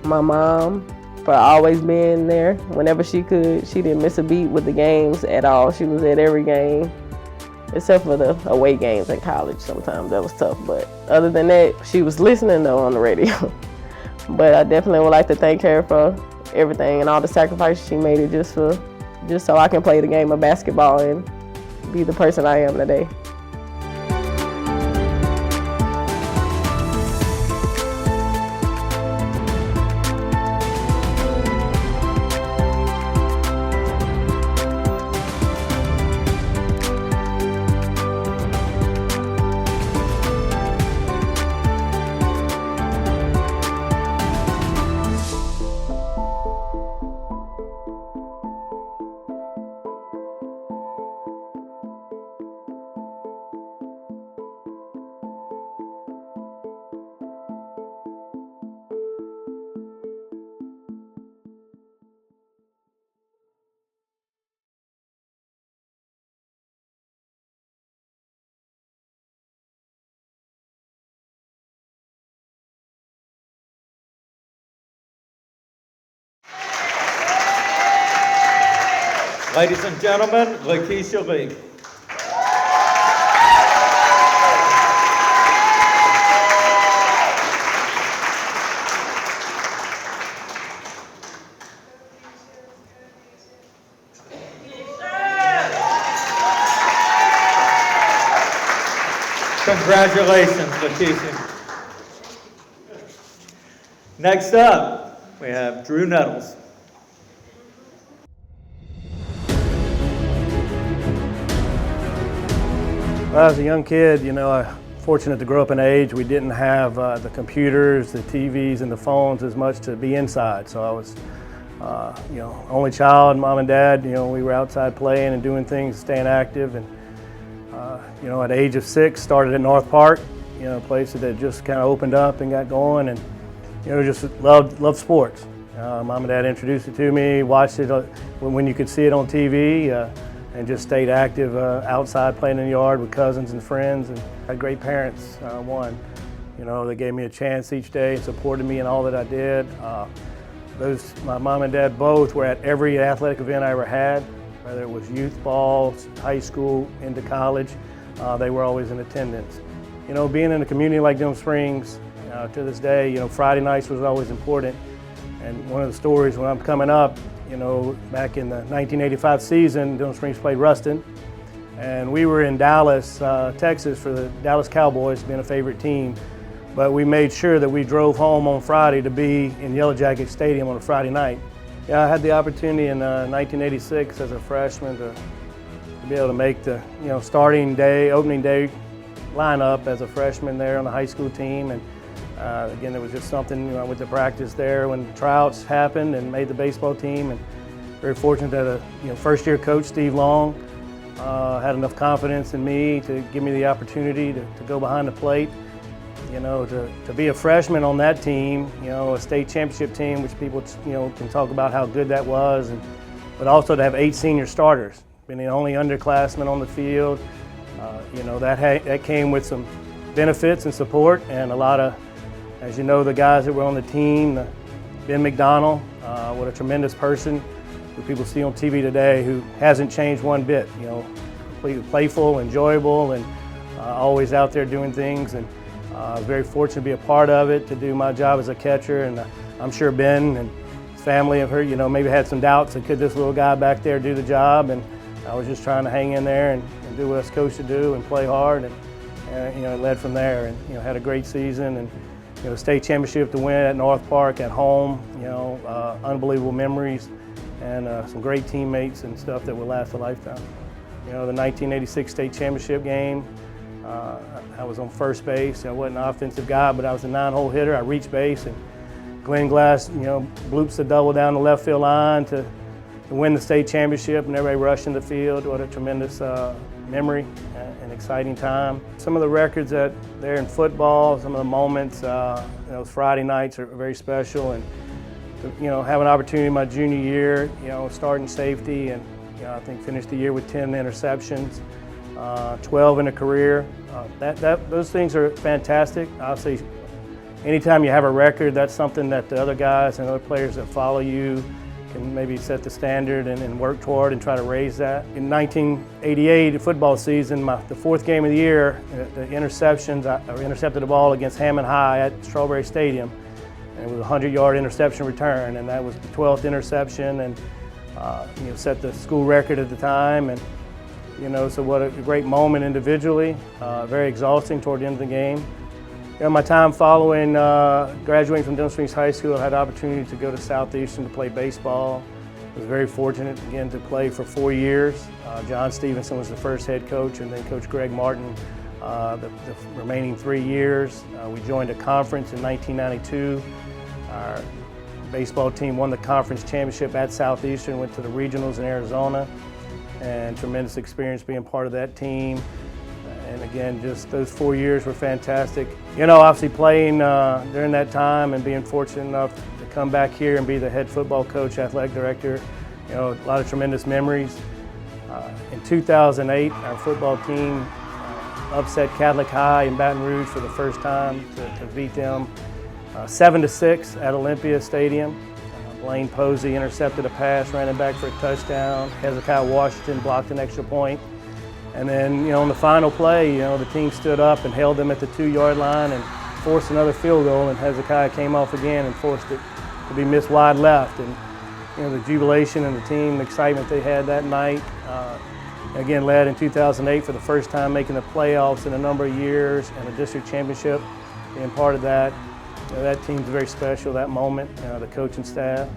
my mom for always being there whenever she could. She didn't miss a beat with the games at all. She was at every game, except for the away games in college. Sometimes that was tough, but other than that, she was listening though on the radio. But I definitely would like to thank her for everything and all the sacrifices she made it just so I can play the game of basketball and be the person I am today. Ladies and gentlemen, Lakeisha Lee. Congratulations, Lakeisha. Next up, we have Drew Nettles. When I was a young kid, I was fortunate to grow up in an age we didn't have the computers, the TVs, and the phones as much to be inside. So I was, only child, mom and dad, we were outside playing and doing things, staying active. And, at the age of 6, started at North Park, a place that just kind of opened up and got going, and, just loved sports. Mom and dad introduced it to me, watched it when you could see it on TV. And just stayed active outside playing in the yard with cousins and friends, and had great parents. One, they gave me a chance each day, supported me in all that I did. My mom and dad both were at every athletic event I ever had, whether it was youth ball, high school, into college. They were always in attendance. Being in a community like Denham Springs, to this day, Friday nights was always important. And one of the stories when I'm coming up, back in the 1985 season, Denham Springs played Ruston, and we were in Dallas, Texas for the Dallas Cowboys, being a favorite team. But we made sure that we drove home on Friday to be in Yellow Jacket Stadium on a Friday night. Yeah, I had the opportunity in 1986 as a freshman to be able to make the opening day lineup as a freshman there on the high school team. And again, it was just something with the practice there when tryouts happened and made the baseball team. And very fortunate that a first-year coach, Steve Long, had enough confidence in me to give me the opportunity to go behind the plate. To be a freshman on that team, a state championship team, which people can talk about how good that was, but also to have 8 senior starters, being the only underclassmen on the field. That came with some benefits and support, and a lot of, as the guys that were on the team, Ben McDonald, what a tremendous person who people see on TV today, who hasn't changed one bit, completely playful, enjoyable, and always out there doing things. And I was very fortunate to be a part of it, to do my job as a catcher. And I'm sure Ben and his family have heard, maybe had some doubts that could this little guy back there do the job. And I was just trying to hang in there and do what I was coached to do and play hard. And it led from there, and had a great season. And state championship to win at North Park at home, unbelievable memories, and some great teammates and stuff that will last a lifetime. The 1986 state championship game, I was on first base. I wasn't an offensive guy, but I was a 9-hole hitter. I reached base, and Glenn Glass, bloops the double down the left field line to win the state championship, and everybody rushed in the field. What a tremendous memory and exciting time. Some of the records that there in football, some of the moments, those Friday nights are very special. And have an opportunity my junior year, starting safety, and I think finished the year with 10 interceptions, 12 in a career. Those things are fantastic. Obviously, anytime you have a record, that's something that the other guys and other players that follow you can maybe set the standard and work toward and try to raise that. In 1988, the football season, the fourth game of the year, the interceptions, I intercepted the ball against Hammond High at Strawberry Stadium, and it was a 100-yard interception return, and that was the 12th interception, and set the school record at the time, and so what a great moment individually, very exhausting toward the end of the game. My time following graduating from Denham Springs High School, I had the opportunity to go to Southeastern to play baseball. I was very fortunate, again, to play for 4 years. John Stevenson was the first head coach, and then Coach Greg Martin the remaining 3 years. We joined a conference in 1992. Our baseball team won the conference championship at Southeastern, went to the regionals in Arizona, and tremendous experience being part of that team. And again, just those 4 years were fantastic. Obviously playing during that time and being fortunate enough to come back here and be the head football coach, athletic director, a lot of tremendous memories. In 2008, our football team upset Catholic High in Baton Rouge for the first time to beat them 7-6 at Olympia Stadium. Blaine Posey intercepted a pass, ran it back for a touchdown. Hezekiah Washington blocked an extra point. And then, on the final play, the team stood up and held them at the 2-yard line and forced another field goal, and Hezekiah came off again and forced it to be missed wide left. And, the jubilation and the team, the excitement they had that night, again, led in 2008 for the first time making the playoffs in a number of years and a district championship, being part of that. That team's very special, that moment, the coaching staff.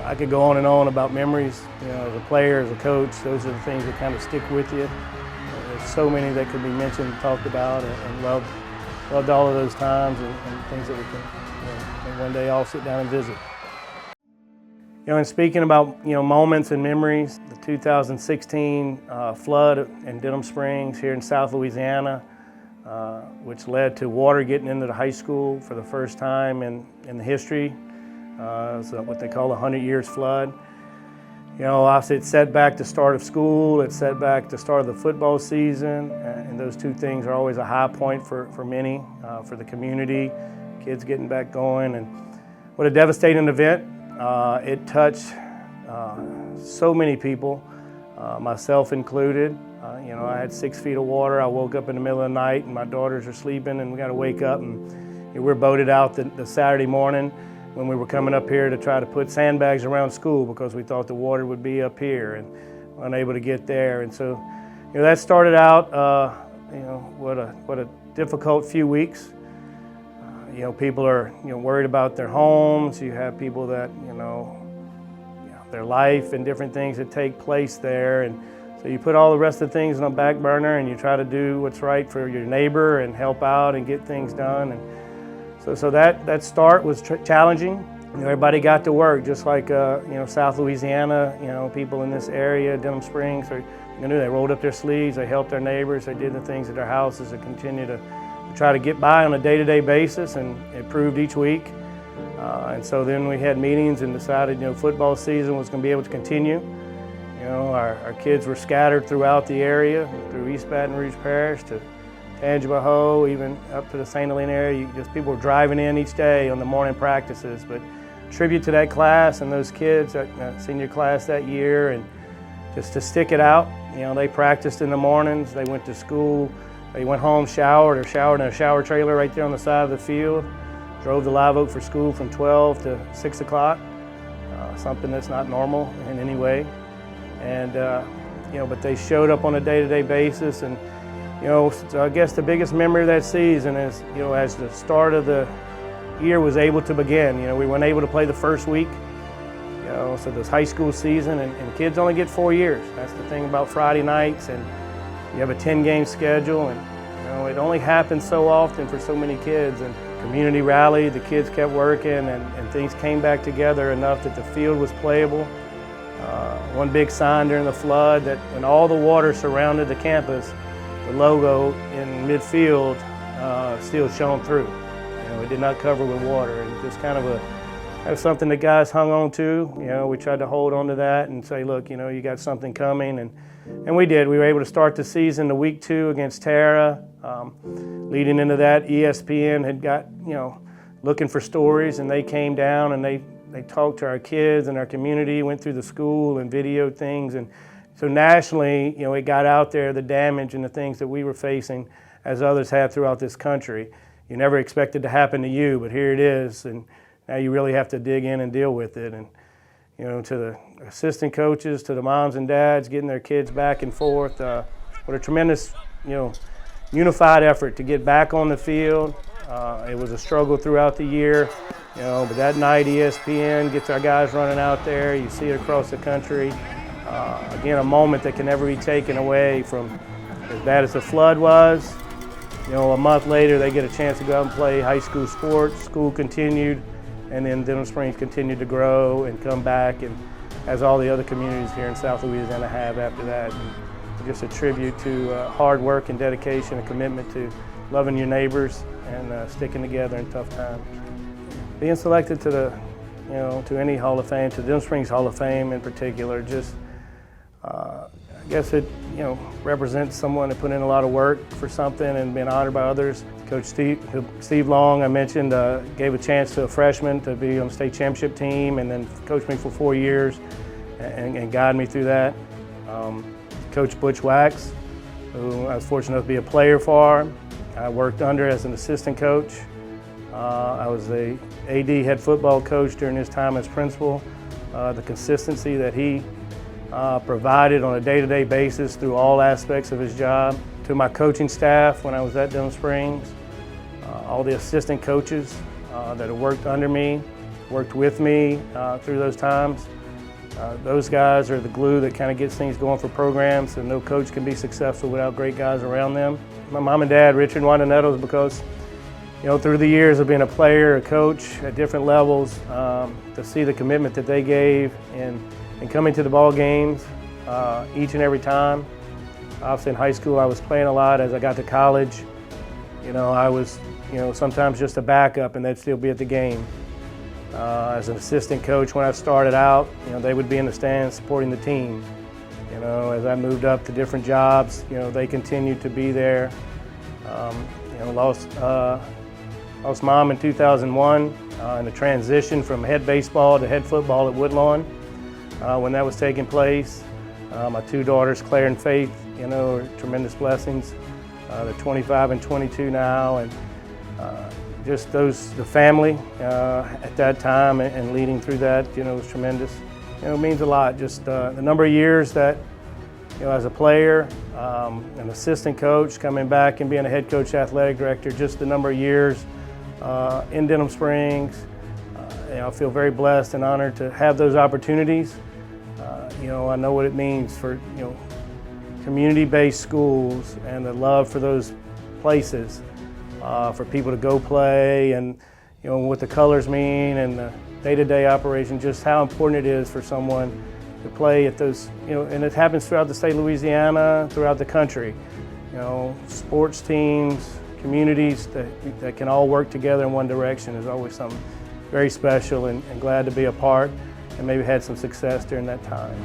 I could go on and on about memories, as a player, as a coach. Those are the things that kind of stick with you. There's so many that could be mentioned, talked about, and loved all of those times and things that we can, one day all sit down and visit. And speaking about, moments and memories, the 2016 flood in Denham Springs here in South Louisiana, which led to water getting into the high school for the first time in the history. So what they call a 100 years flood. Obviously it set back the start of school, it set back the start of the football season, and those two things are always a high point for many, for the community, kids getting back going. And what a devastating event. It touched so many people, myself included. I had 6 feet of water. I woke up in the middle of the night and my daughters are sleeping, and we got to wake up, and we're boated out the Saturday morning when we were coming up here to try to put sandbags around school because we thought the water would be up here, and unable to get there. And so, that started out, what a difficult few weeks. People are, worried about their homes. You have people that, their life and different things that take place there. And so you put all the rest of the things on the back burner and you try to do what's right for your neighbor and help out and get things done. And so that start was challenging. Everybody got to work, just like South Louisiana. People in this area, Denham Springs, they rolled up their sleeves, they helped their neighbors, they did the things at their houses to continue to try to get by on a day-to-day basis, and it improved each week. And so then we had meetings and decided, football season was going to be able to continue. Our kids were scattered throughout the area, through East Baton Rouge Parish to Tangipahoa, even up to the St. Helena area. People were driving in each day on the morning practices. But tribute to that class and those kids, that senior class that year, and just to stick it out. They practiced in the mornings, they went to school, they went home, showered in a shower trailer right there on the side of the field, drove to Live Oak for school from 12 to 6 o'clock, something that's not normal in any way. And, but they showed up on a day-to-day basis. And, so I guess the biggest memory of that season is, as the start of the year was able to begin. We weren't able to play the first week, so this high school season, and kids only get 4 years. That's the thing about Friday nights, and you have a 10-game schedule, and it only happens so often for so many kids. And community rallied, the kids kept working, and things came back together enough that the field was playable. One big sign during the flood that when all the water surrounded the campus, the logo in midfield still shone through. It did not cover with water, and just kind of a That's something that guys hung on to. You know, we tried to hold on to that and say, look, you know, you got something coming, and we did. We were able to start the season the week 2 against Tara. Leading into that, ESPN had got, you know, looking for stories, and they came down and they talked to our kids and our community, went through the school and videoed things. And so nationally, you know, it got out there, the damage and the things that we were facing as others have throughout this country. You never expected to happen to you, but here it is, and now you really have to dig in and deal with it. And, you know, to the assistant coaches, to the moms and dads, getting their kids back and forth, what a tremendous, you know, unified effort to get back on the field. It was a struggle throughout the year, you know, but that night ESPN gets our guys running out there. You see it across the country. Again, a moment that can never be taken away from, as bad as the flood was. You know, a month later they get a chance to go out and play high school sports. School continued, and then Denham Springs continued to grow and come back, and as all the other communities here in South Louisiana have after that. And just a tribute to hard work and dedication and commitment to loving your neighbors and sticking together in tough times. Being selected to the, you know, to any Hall of Fame, to Denham Springs Hall of Fame in particular, just I guess it, you know, represents someone that put in a lot of work for something and been honored by others. Coach Steve Long, I mentioned, gave a chance to a freshman to be on the state championship team, and then coached me for 4 years and guided me through that. Coach Butch Wax, who I was fortunate enough to be a player for. I worked under as an assistant coach. I was the AD head football coach during his time as principal. The consistency that he provided on a day-to-day basis through all aspects of his job. To my coaching staff when I was at Denham Springs, all the assistant coaches that have worked under me, worked with me through those times. Those guys are the glue that kind of gets things going for programs, and no coach can be successful without great guys around them. My mom and dad, Richard and Wanda Nettles, because, you know, through the years of being a player, a coach at different levels, to see the commitment that they gave and coming to the ball games each and every time. Obviously in high school I was playing a lot. As I got to college, you know, I was, you know, sometimes just a backup, and they'd still be at the game. As an assistant coach when I started out, you know, they would be in the stands supporting the team. You know, as I moved up to different jobs, you know, they continued to be there. You know, lost mom in 2001 in the transition from head baseball to head football at Woodlawn. When that was taking place, my 2 daughters, Claire and Faith, you know, are tremendous blessings. They're 25 and 22 now, and just the family at that time and leading through that, you know, was tremendous. You know, it means a lot. Just the number of years that, you know, as a player, an assistant coach, coming back and being a head coach, athletic director, just the number of years in Denham Springs. You know, I feel very blessed and honored to have those opportunities. You know, I know what it means for, you know, community-based schools and the love for those places, for people to go play, and, you know, what the colors mean and the day-to-day operation, just how important it is for someone to play at those, you know, and it happens throughout the state of Louisiana, throughout the country. You know, sports teams, communities that can all work together in one direction is always something very special, and glad to be a part and maybe had some success during that time.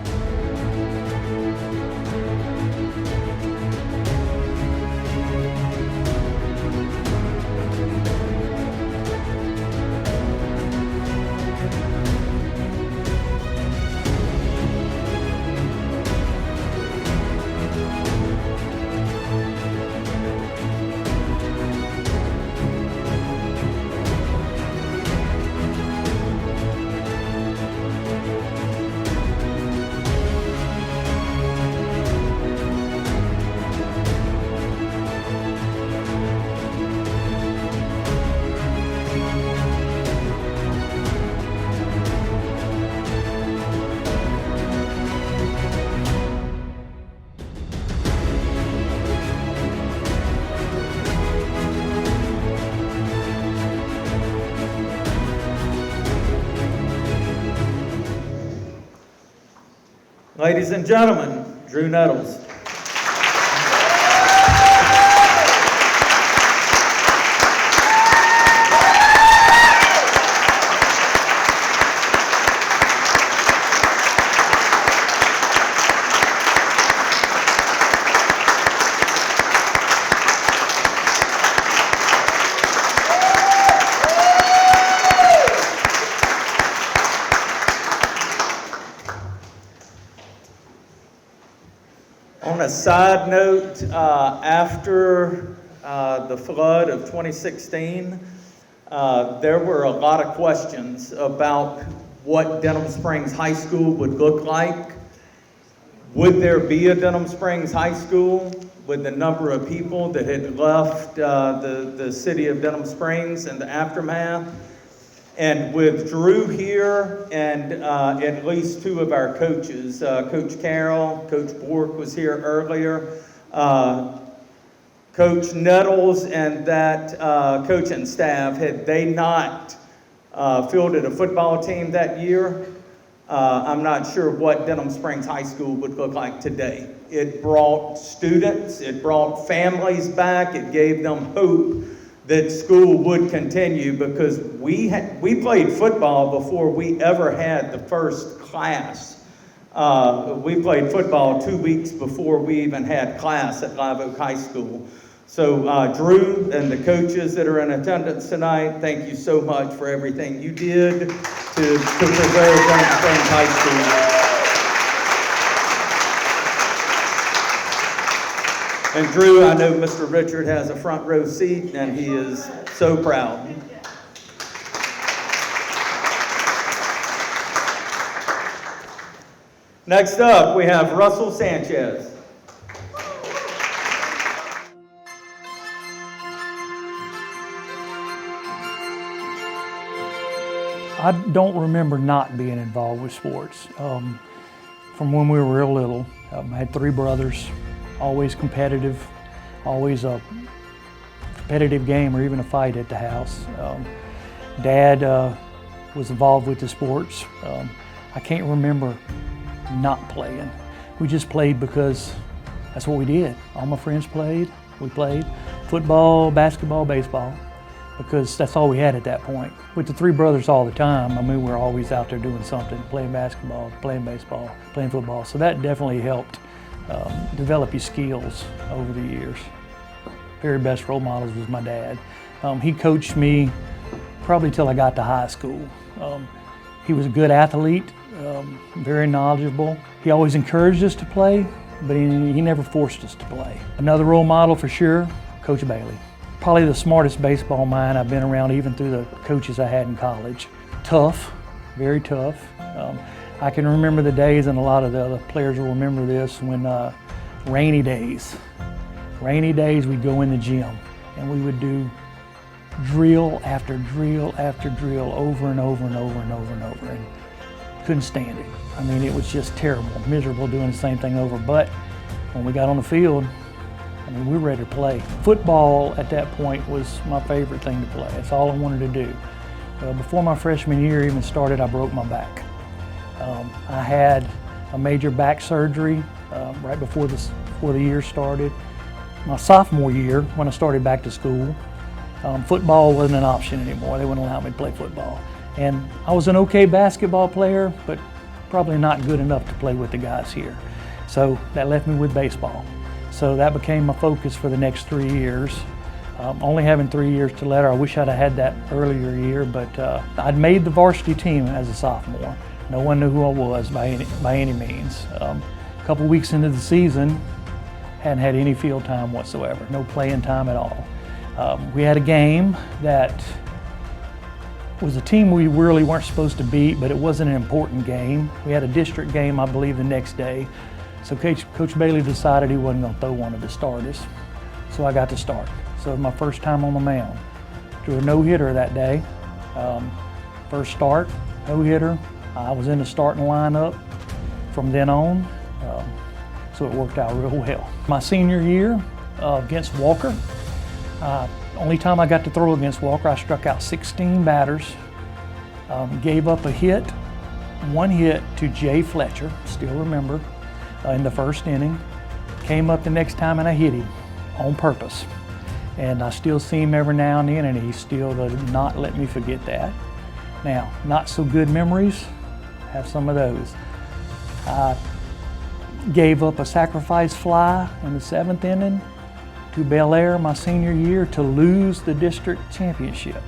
Ladies and gentlemen, Drew Nettles. a side note, after the flood of 2016, there were a lot of questions about what Denham Springs High School would look like. Would there be a Denham Springs High School with the number of people that had left the city of Denham Springs in the aftermath? And with Drew here and at least two of our coaches, Coach Carroll, Coach Bork was here earlier, Coach Nettles and that coaching staff, had they not fielded a football team that year, I'm not sure what Denham Springs High School would look like today. It brought students, it brought families back, it gave them hope that school would continue, because we played football before we ever had the first class. We played football 2 weeks before we even had class at Live Oak High School. So Drew and the coaches that are in attendance tonight, thank you so much for everything you did to preserve Denham Springs High School. And Drew, I know Mr. Richard has a front row seat, and he is so proud. Next up, we have Russell Sanchez. I don't remember not being involved with sports. From when we were real little, I had three brothers, always competitive, always a competitive game or even a fight at the house. Dad was involved with the sports. I can't remember not playing. We just played because that's what we did. All my friends played. We played football, basketball, baseball, because that's all we had at that point. With the three brothers all the time, I mean, we were always out there doing something, playing basketball, playing baseball, playing football. So that definitely helped develop your skills over the years. Very best role models was my dad. He coached me probably till I got to high school. He was a good athlete, very knowledgeable. He always encouraged us to play, but he never forced us to play. Another role model for sure, Coach Bailey. Probably the smartest baseball mind I've been around, even through the coaches I had in college. Tough, very tough. I can remember the days, and a lot of the other players will remember this, when rainy days, we'd go in the gym and we would do drill after drill after drill over and over and over and over and over, and couldn't stand it. I mean, it was just terrible, miserable doing the same thing over. But when we got on the field, I mean, we were ready to play. Football at that point was my favorite thing to play. That's all I wanted to do. Before my freshman year even started, I broke my back. I had a major back surgery right before the year started. My sophomore year, when I started back to school, football wasn't an option anymore. They wouldn't allow me to play football. And I was an okay basketball player, but probably not good enough to play with the guys here. So that left me with baseball. So that became my focus for the next 3 years. Only having 3 years to later, I wish I'd have had that earlier year, but I'd made the varsity team as a sophomore. No one knew who I was by any means. A couple weeks into the season, hadn't had any field time whatsoever, no playing time at all. We had a game that was a team we really weren't supposed to beat, but it wasn't an important game. We had a district game, I believe, the next day. So Coach Bailey decided he wasn't going to throw one of the starters. So I got to start. So it was my first time on the mound. Drew a no-hitter that day. First start, no-hitter. I was in the starting lineup from then on, so it worked out real well. My senior year against Walker, only time I got to throw against Walker, I struck out 16 batters, gave up a hit, one hit to Jay Fletcher, still remember, in the first inning. Came up the next time and I hit him on purpose. And I still see him every now and then, and he still does not let me forget that. Now, not so good memories, have some of those. I gave up a sacrifice fly in the 7th inning to Bel Air my senior year to lose the district championship.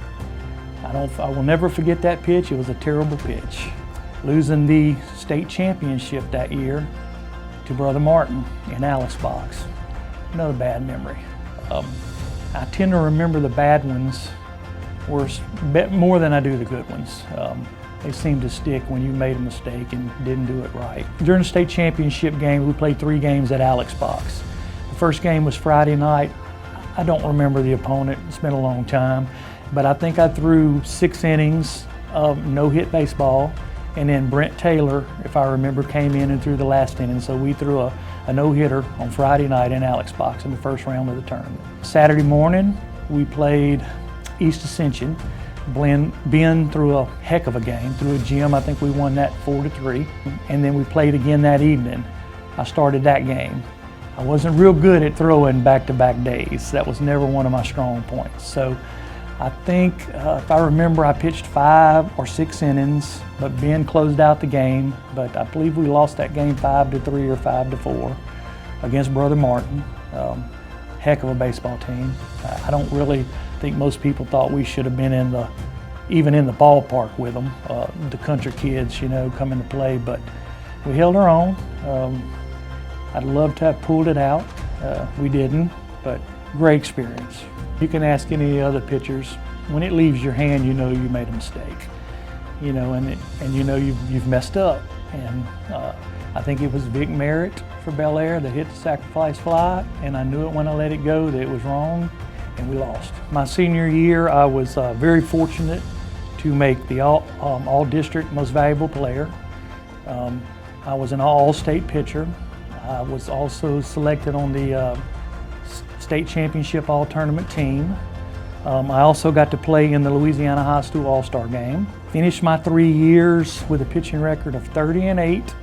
I will never forget that pitch. It was a terrible pitch. Losing the state championship that year to Brother Martin in Alex box. Another bad memory. I tend to remember the bad ones worse, more than I do the good ones. They seem to stick when you made a mistake and didn't do it right. During the state championship game, we played 3 games at Alex box. The first game was Friday night. I don't remember the opponent, it's been a long time, but I think I threw 6 innings of no-hit baseball, and then Brent Taylor, if I remember, came in and threw the last inning, so we threw a no-hitter on Friday night in Alex box in the first round of the tournament. Saturday morning, we played East Ascension. Ben threw a heck of a game, threw a gym. I think we won that 4-3, and then we played again that evening. I started that game. I wasn't real good at throwing back-to-back days. That was never one of my strong points. So I think, if I remember, I pitched 5 or 6 innings, but Ben closed out the game. But I believe we lost that game 5-3 or 5-4 against Brother Martin. Heck of a baseball team. I don't really think most people thought we should have been even in the ballpark with them, the country kids, you know, coming to play. But we held our own. I'd love to have pulled it out. We didn't, but great experience. You can ask any other pitchers, when it leaves your hand, you know you made a mistake. You know, and you know you've messed up. And I think it was Vic Merritt for Bel Air that hit the sacrifice fly, and I knew it when I let it go that it was wrong, and we lost. My senior year, I was very fortunate to make the all-district most valuable player. I was an all-state pitcher. I was also selected on the state championship all-tournament team. I also got to play in the Louisiana High School All-Star game. Finished my 3 years with a pitching record of 30-8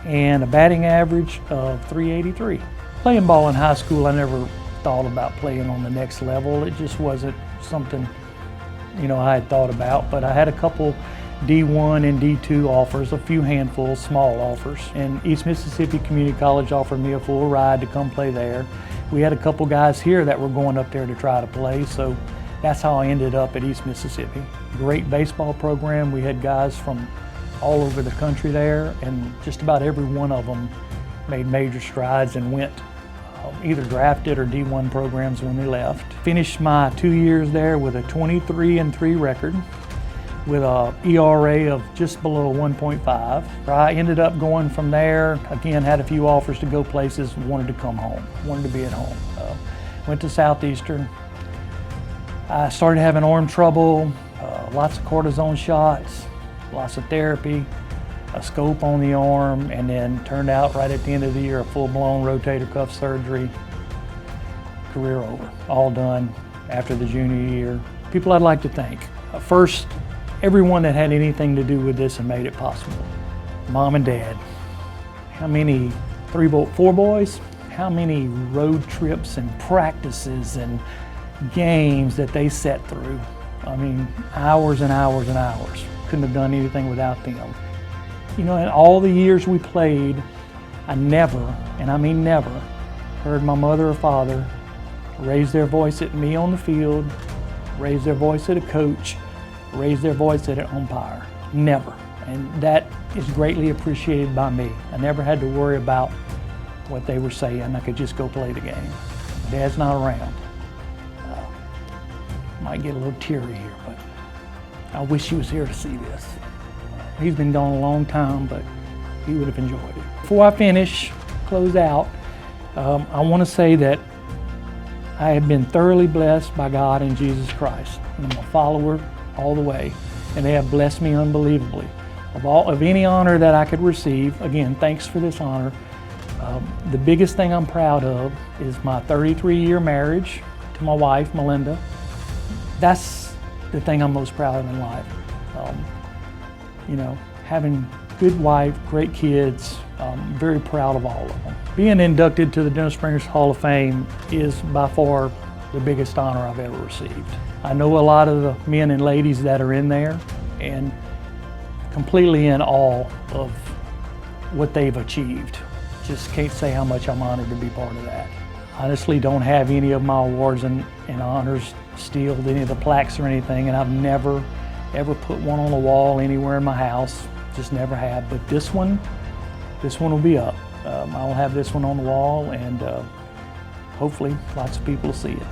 and a batting average of .383. Playing ball in high school, I never thought about playing on the next level. It just wasn't something, you know, I had thought about, but I had a couple D1 and D2 offers, a few handfuls, small offers. And East Mississippi Community College offered me a full ride to come play there. We had a couple guys here that were going up there to try to play, so that's how I ended up at East Mississippi. Great baseball program. We had guys from all over the country there, and just about every one of them made major strides and went either drafted or D1 programs when they left. Finished my 2 years there with a 23-3 record, with a ERA of just below 1.5. I ended up going from there, again, had a few offers to go places, wanted to come home, wanted to be at home. Went to Southeastern. I started having arm trouble, lots of cortisone shots, lots of therapy, a scope on the arm, and then turned out right at the end of the year, a full-blown rotator cuff surgery. Career over, all done after the junior year. People I'd like to thank. First, everyone that had anything to do with this and made it possible. Mom and Dad. How many, 4 boys? How many road trips and practices and games that they sat through. I mean, hours and hours and hours. Couldn't have done anything without them. You know, in all the years we played, I never, and I mean never, heard my mother or father raise their voice at me on the field, raise their voice at a coach, raise their voice at an umpire. Never. And that is greatly appreciated by me. I never had to worry about what they were saying. I could just go play the game. Dad's not around. Might get a little teary here, but I wish he was here to see this. He's been gone a long time, but he would have enjoyed it. Before I finish, close out, I want to say that I have been thoroughly blessed by God and Jesus Christ. I'm a follower all the way, and they have blessed me unbelievably. Of any honor that I could receive, again, thanks for this honor. The biggest thing I'm proud of is my 33-year marriage to my wife, Melinda. That's the thing I'm most proud of in life. You know, having good wife, great kids, very proud of all of them. Being inducted to the Denham Springs Hall of Fame is by far the biggest honor I've ever received. I know a lot of the men and ladies that are in there, and completely in awe of what they've achieved. Just can't say how much I'm honored to be part of that. Honestly, don't have any of my awards and honors sealed, any of the plaques or anything, and I've never ever put one on the wall anywhere in my house. Just never have. But this one will be up. I'll have this one on the wall, and hopefully lots of people will see it.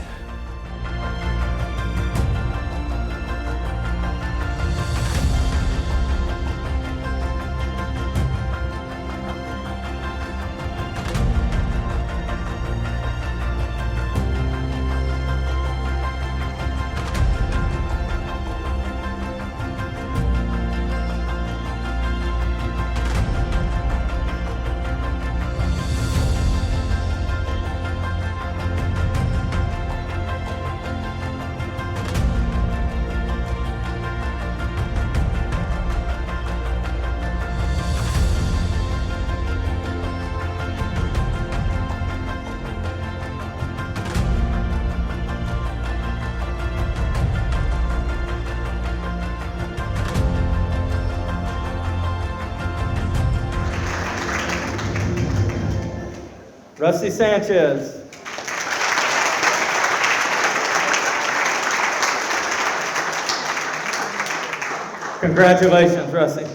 Rusty Sanchez. Congratulations, Rusty.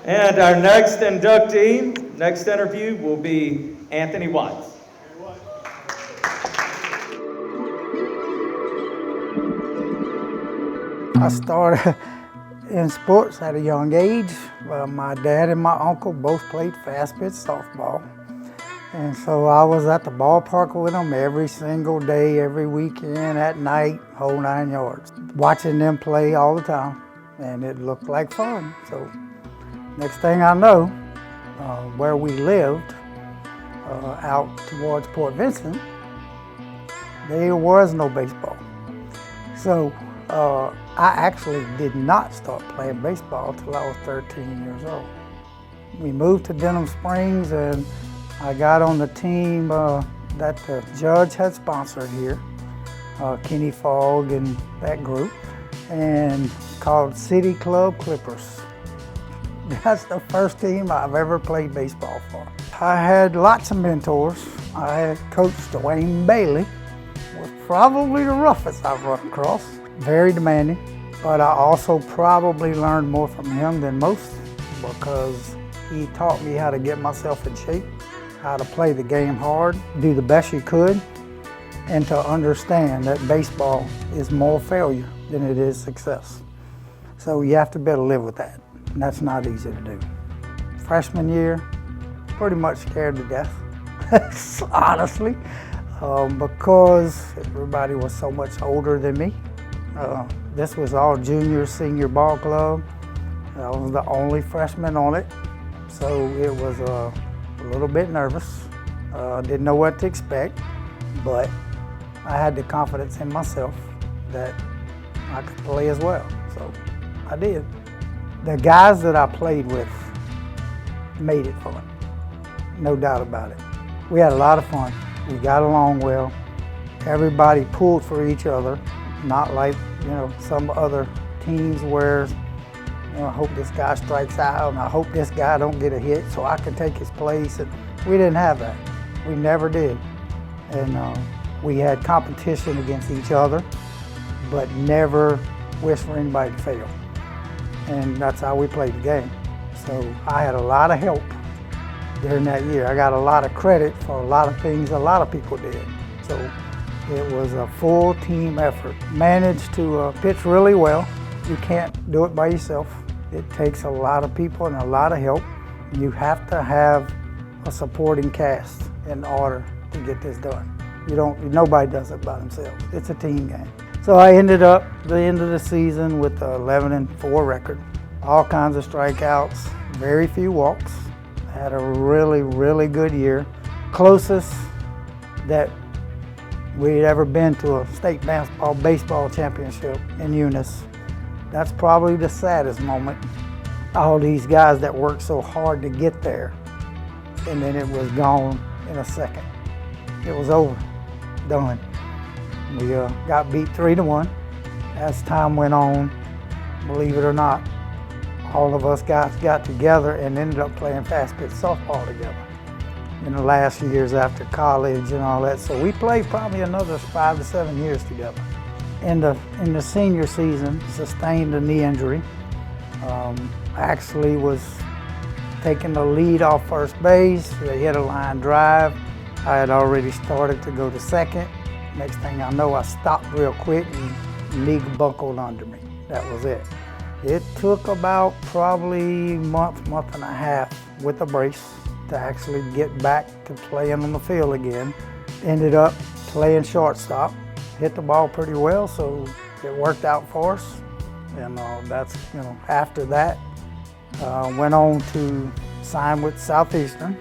And our next inductee, next interview will be Anthony Watts. I started in sports at a young age. My dad and my uncle both played fast pitch softball. And so I was at the ballpark with them every single day, every weekend, at night, whole 9 yards. Watching them play all the time, and it looked like fun. So next thing I know, where we lived, out towards Port Vincent, there was no baseball. So I actually did not start playing baseball till I was 13 years old. We moved to Denham Springs, and I got on the team that the judge had sponsored here, Kenny Fogg and that group, and called City Club Clippers. That's the first team I've ever played baseball for. I had lots of mentors. I had Coach Dwayne Bailey, was probably the roughest I've run across. Very demanding, but I also probably learned more from him than most because he taught me how to get myself in shape, how to play the game hard, do the best you could, and to understand that baseball is more failure than it is success. So you have to be able to live with that, and that's not easy to do. Freshman year, pretty much scared to death, honestly, because everybody was so much older than me. This was all junior, senior ball club. I was the only freshman on it, so it was a little bit nervous. Didn't know what to expect, but I had the confidence in myself that I could play as well, so I did. The guys that I played with made it fun, no doubt about it. We had a lot of fun. We got along well. Everybody pulled for each other, not like some other teams where I hope this guy strikes out and I hope this guy don't get a hit so I can take his place. And we didn't have that. We never did. And we had competition against each other, but never wish for anybody to fail. And that's how we played the game. So I had a lot of help during that year. I got a lot of credit for a lot of things a lot of people did. So it was a full team effort. Managed to pitch really well. You can't do it by yourself. It takes a lot of people and a lot of help. You have to have a supporting cast in order to get this done. Nobody does it by themselves. It's a team game. So I ended up the end of the season with an 11-4 record. All kinds of strikeouts, very few walks. Had a really, really good year. Closest that we'd ever been to a state baseball championship in Eunice. That's probably the saddest moment. All these guys that worked so hard to get there, and then it was gone in a second. It was over, done. We got beat 3-1. As time went on, believe it or not, all of us guys got together and ended up playing fast pitch softball together in the last years after college and all that. So we played probably another 5 to 7 years together. In the senior season, sustained a knee injury. Actually was taking the lead off first base. They hit a line drive. I had already started to go to second. Next thing I know, I stopped real quick and league buckled under me. That was it. It took about probably month and a half with a brace to actually get back to playing on the field again. Ended up playing shortstop. Hit the ball pretty well, so it worked out for us. And that's, after that, went on to sign with Southeastern.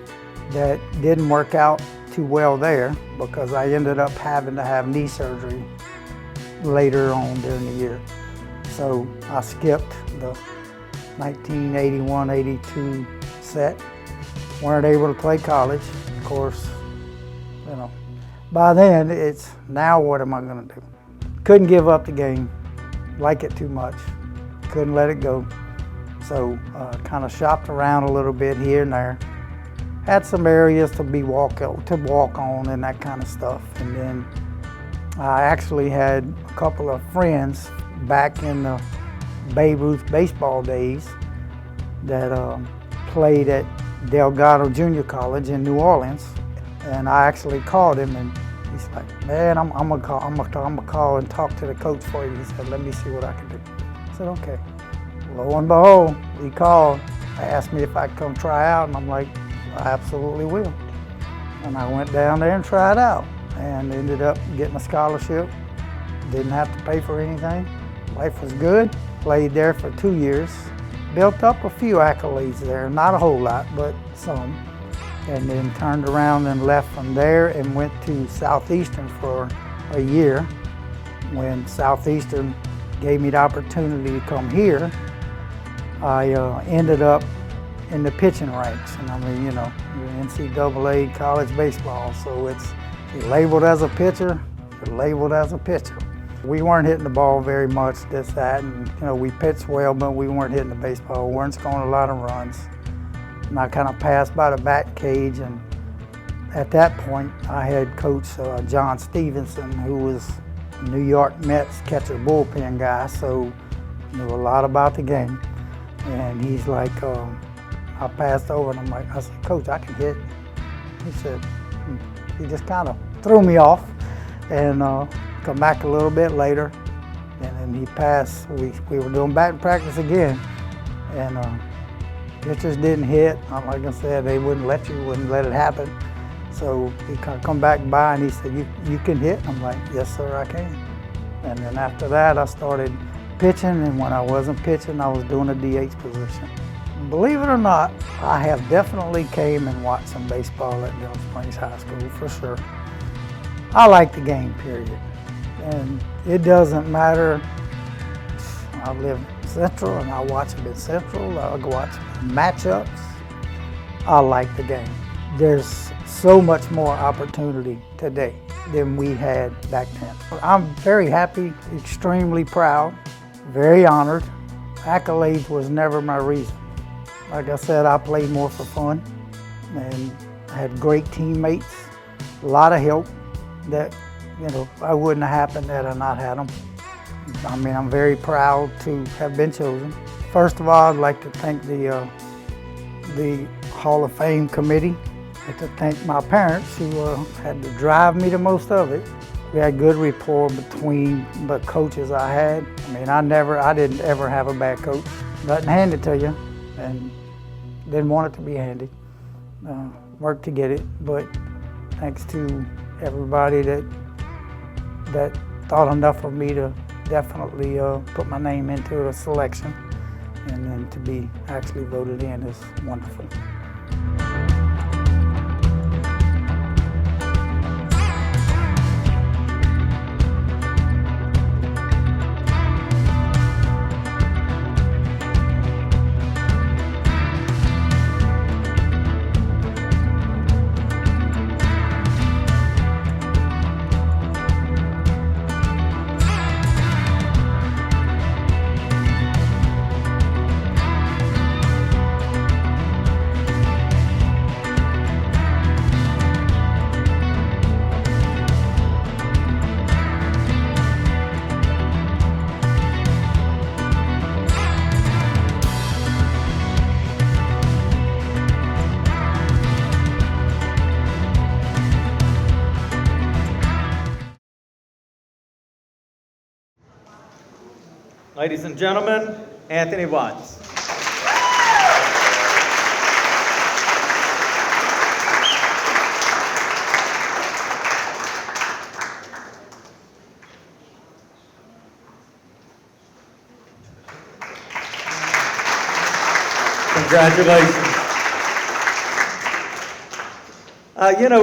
That didn't work out too well there because I ended up having to have knee surgery later on during the year. So I skipped the 1981-82 set. Weren't able to play college. Of course, by then it's, now what am I gonna do? Couldn't give up the game, like it too much. Couldn't let it go. So kind of shopped around a little bit here and there. Had some areas to walk on and that kind of stuff. And then I actually had a couple of friends back in the Babe Ruth baseball days that played at Delgado Junior College in New Orleans. And I actually called him and he's like, man, I'm gonna call and talk to the coach for you. He said, let me see what I can do. I said, okay. Lo and behold, he called, asked me if I could come try out, and I'm like, I absolutely will. And I went down there and tried out and ended up getting a scholarship. Didn't have to pay for anything. Life was good. Played there for 2 years. Built up a few accolades there, not a whole lot, but some. And then turned around and left from there and went to Southeastern for a year. When Southeastern gave me the opportunity to come here, I ended up in the pitching ranks. And I mean, you're NCAA college baseball, so you're labeled as a pitcher, you're labeled as a pitcher. We weren't hitting the ball very much, this, that, and we pitched well, but we weren't hitting the baseball. We weren't scoring a lot of runs. And I kind of passed by the bat cage, and at that point, I had Coach John Stevenson, who was New York Mets catcher bullpen guy, so knew a lot about the game. And he's like, I passed over and I said, Coach, I can hit. He said, he just kind of threw me off and come back a little bit later. And then he passed, we were doing batting practice again. And pitchers didn't hit. Like I said, they wouldn't let it happen. So he kind of come back by and he said, you can hit? I'm like, yes, sir, I can. And then after that, I started pitching, and when I wasn't pitching, I was doing a DH position. Believe it or not, I have definitely came and watched some baseball at Denham Springs High School, for sure. I like the game, period. And it doesn't matter. I live Central, and I watch it in Central. I watch matchups. I like the game. There's so much more opportunity today than we had back then. I'm very happy, extremely proud, very honored. Accolades was never my reason. Like I said, I played more for fun and had great teammates, a lot of help that, I wouldn't have happened had I not had them. I mean, I'm very proud to have been chosen. First of all, I'd like to thank the Hall of Fame committee. I'd like to thank my parents who had to drive me to most of it. We had good rapport between the coaches I had. I mean, I didn't ever have a bad coach. Nothing handed to you, and didn't want it to be handy. Worked to get it, but thanks to everybody that thought enough of me to definitely put my name into the selection, and then to be actually voted in is wonderful. Ladies and gentlemen, Anthony Watts. Congratulations.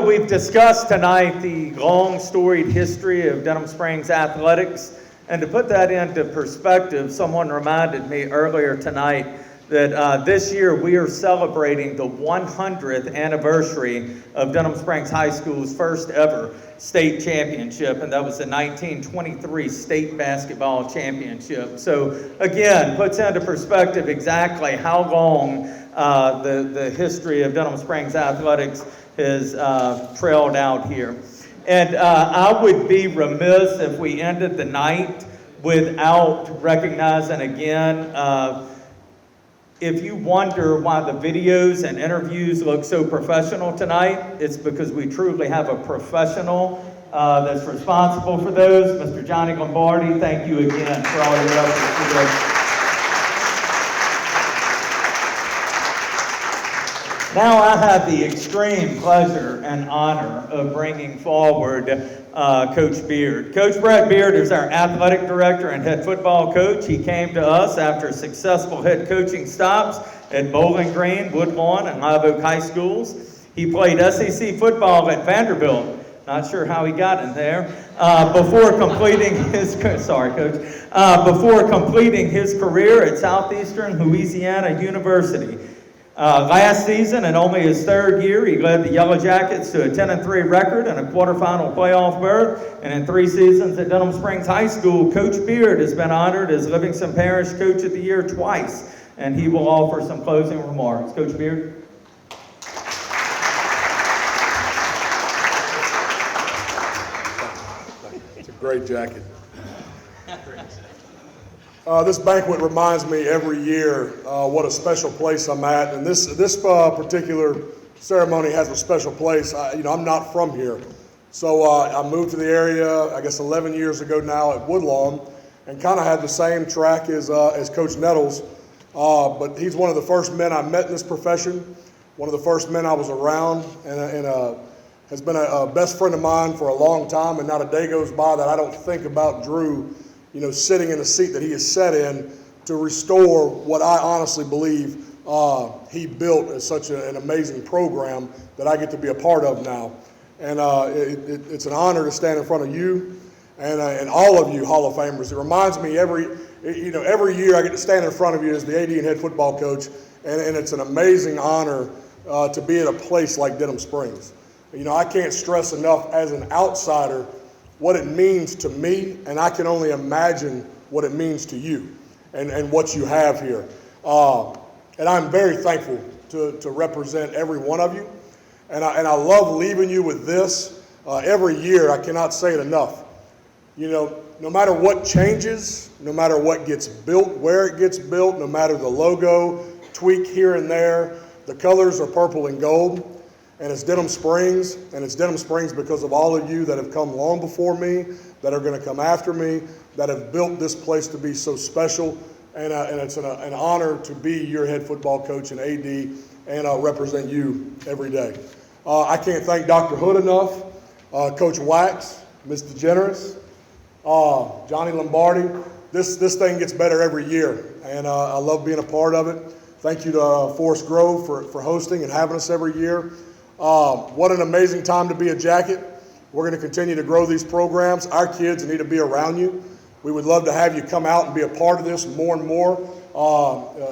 We've discussed tonight the long storied history of Denham Springs athletics, and to put that into perspective, someone reminded me earlier tonight that this year we are celebrating the 100th anniversary of Denham Springs High School's first ever state championship, and that was the 1923 state basketball championship. So again, puts into perspective exactly how long the history of Denham Springs athletics has trailed out here. And I would be remiss if we ended the night without recognizing again, if you wonder why the videos and interviews look so professional tonight, it's because we truly have a professional that's responsible for those. Mr. Johnny Lombardi, thank you again for all your efforts today. Now I have the extreme pleasure and honor of bringing forward Coach Beard. Coach Brett Beard is our athletic director and head football coach. He came to us after successful head coaching stops at Bowling Green, Woodlawn, and Live Oak High Schools. He played SEC football at Vanderbilt. Not sure how he got in there. Before completing his before completing his career at Southeastern Louisiana University. Last season, in only his third year, he led the Yellow Jackets to a 10-3 record and a quarterfinal playoff berth. And in 3 seasons at Denham Springs High School, Coach Beard has been honored as Livingston Parish Coach of the Year twice. And he will offer some closing remarks. Coach Beard. It's a great jacket. This banquet reminds me every year what a special place I'm at, and this particular ceremony has a special place. I'm not from here, so I moved to the area, I guess 11 years ago now at Woodlawn, and kind of had the same track as Coach Nettles, but he's one of the first men I met in this profession, one of the first men I was around, and has been a best friend of mine for a long time, and not a day goes by that I don't think about Drew, sitting in the seat that he has sat in to restore what I honestly believe he built as such an amazing program that I get to be a part of now. And it's an honor to stand in front of you and all of you Hall of Famers. It reminds me every year I get to stand in front of you as the AD and head football coach, and it's an amazing honor to be at a place like Denham Springs. I can't stress enough as an outsider what it means to me, and I can only imagine what it means to you and what you have here. And I'm very thankful to represent every one of you. And I love leaving you with this. Every year, I cannot say it enough. No matter what changes, no matter what gets built, where it gets built, no matter the logo, tweak here and there, the colors are purple and gold. And it's Denham Springs, and it's Denham Springs because of all of you that have come long before me, that are going to come after me, that have built this place to be so special. And it's an honor to be your head football coach and AD, and represent you every day. I can't thank Dr. Hood enough, Coach Wax, Ms. DeGeneres, Johnny Lombardi. This thing gets better every year, and I love being a part of it. Thank you to Forrest Grove for hosting and having us every year. What an amazing time to be a Jacket. We're going to continue to grow these programs. Our kids need to be around you. We would love to have you come out and be a part of this more and more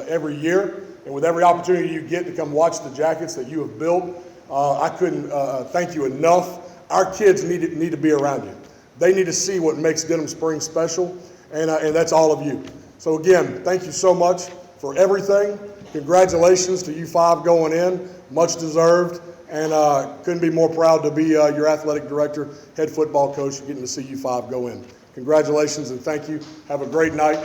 every year. And with every opportunity you get to come watch the Jackets that you have built, I couldn't thank you enough. Our kids need to be around you. They need to see what makes Denham Springs special, and that's all of you. So again, thank you so much for everything. Congratulations to you 5 going in, much deserved. And couldn't be more proud to be your athletic director, head football coach, getting to see you 5 go in. Congratulations and thank you. Have a great night.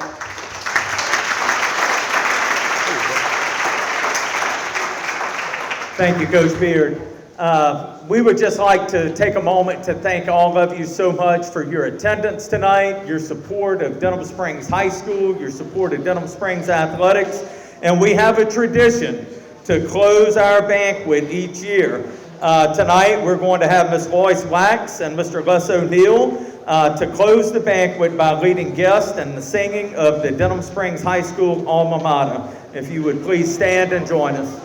Thank you, Coach Beard. We would just like to take a moment to thank all of you so much for your attendance tonight, your support of Denham Springs High School, your support of Denham Springs Athletics, and we have a tradition to close our banquet each year. Tonight we're going to have Ms. Lois Wax and Mr. Les O'Neill to close the banquet by leading guests and the singing of the Denham Springs High School alma mater. If you would please stand and join us.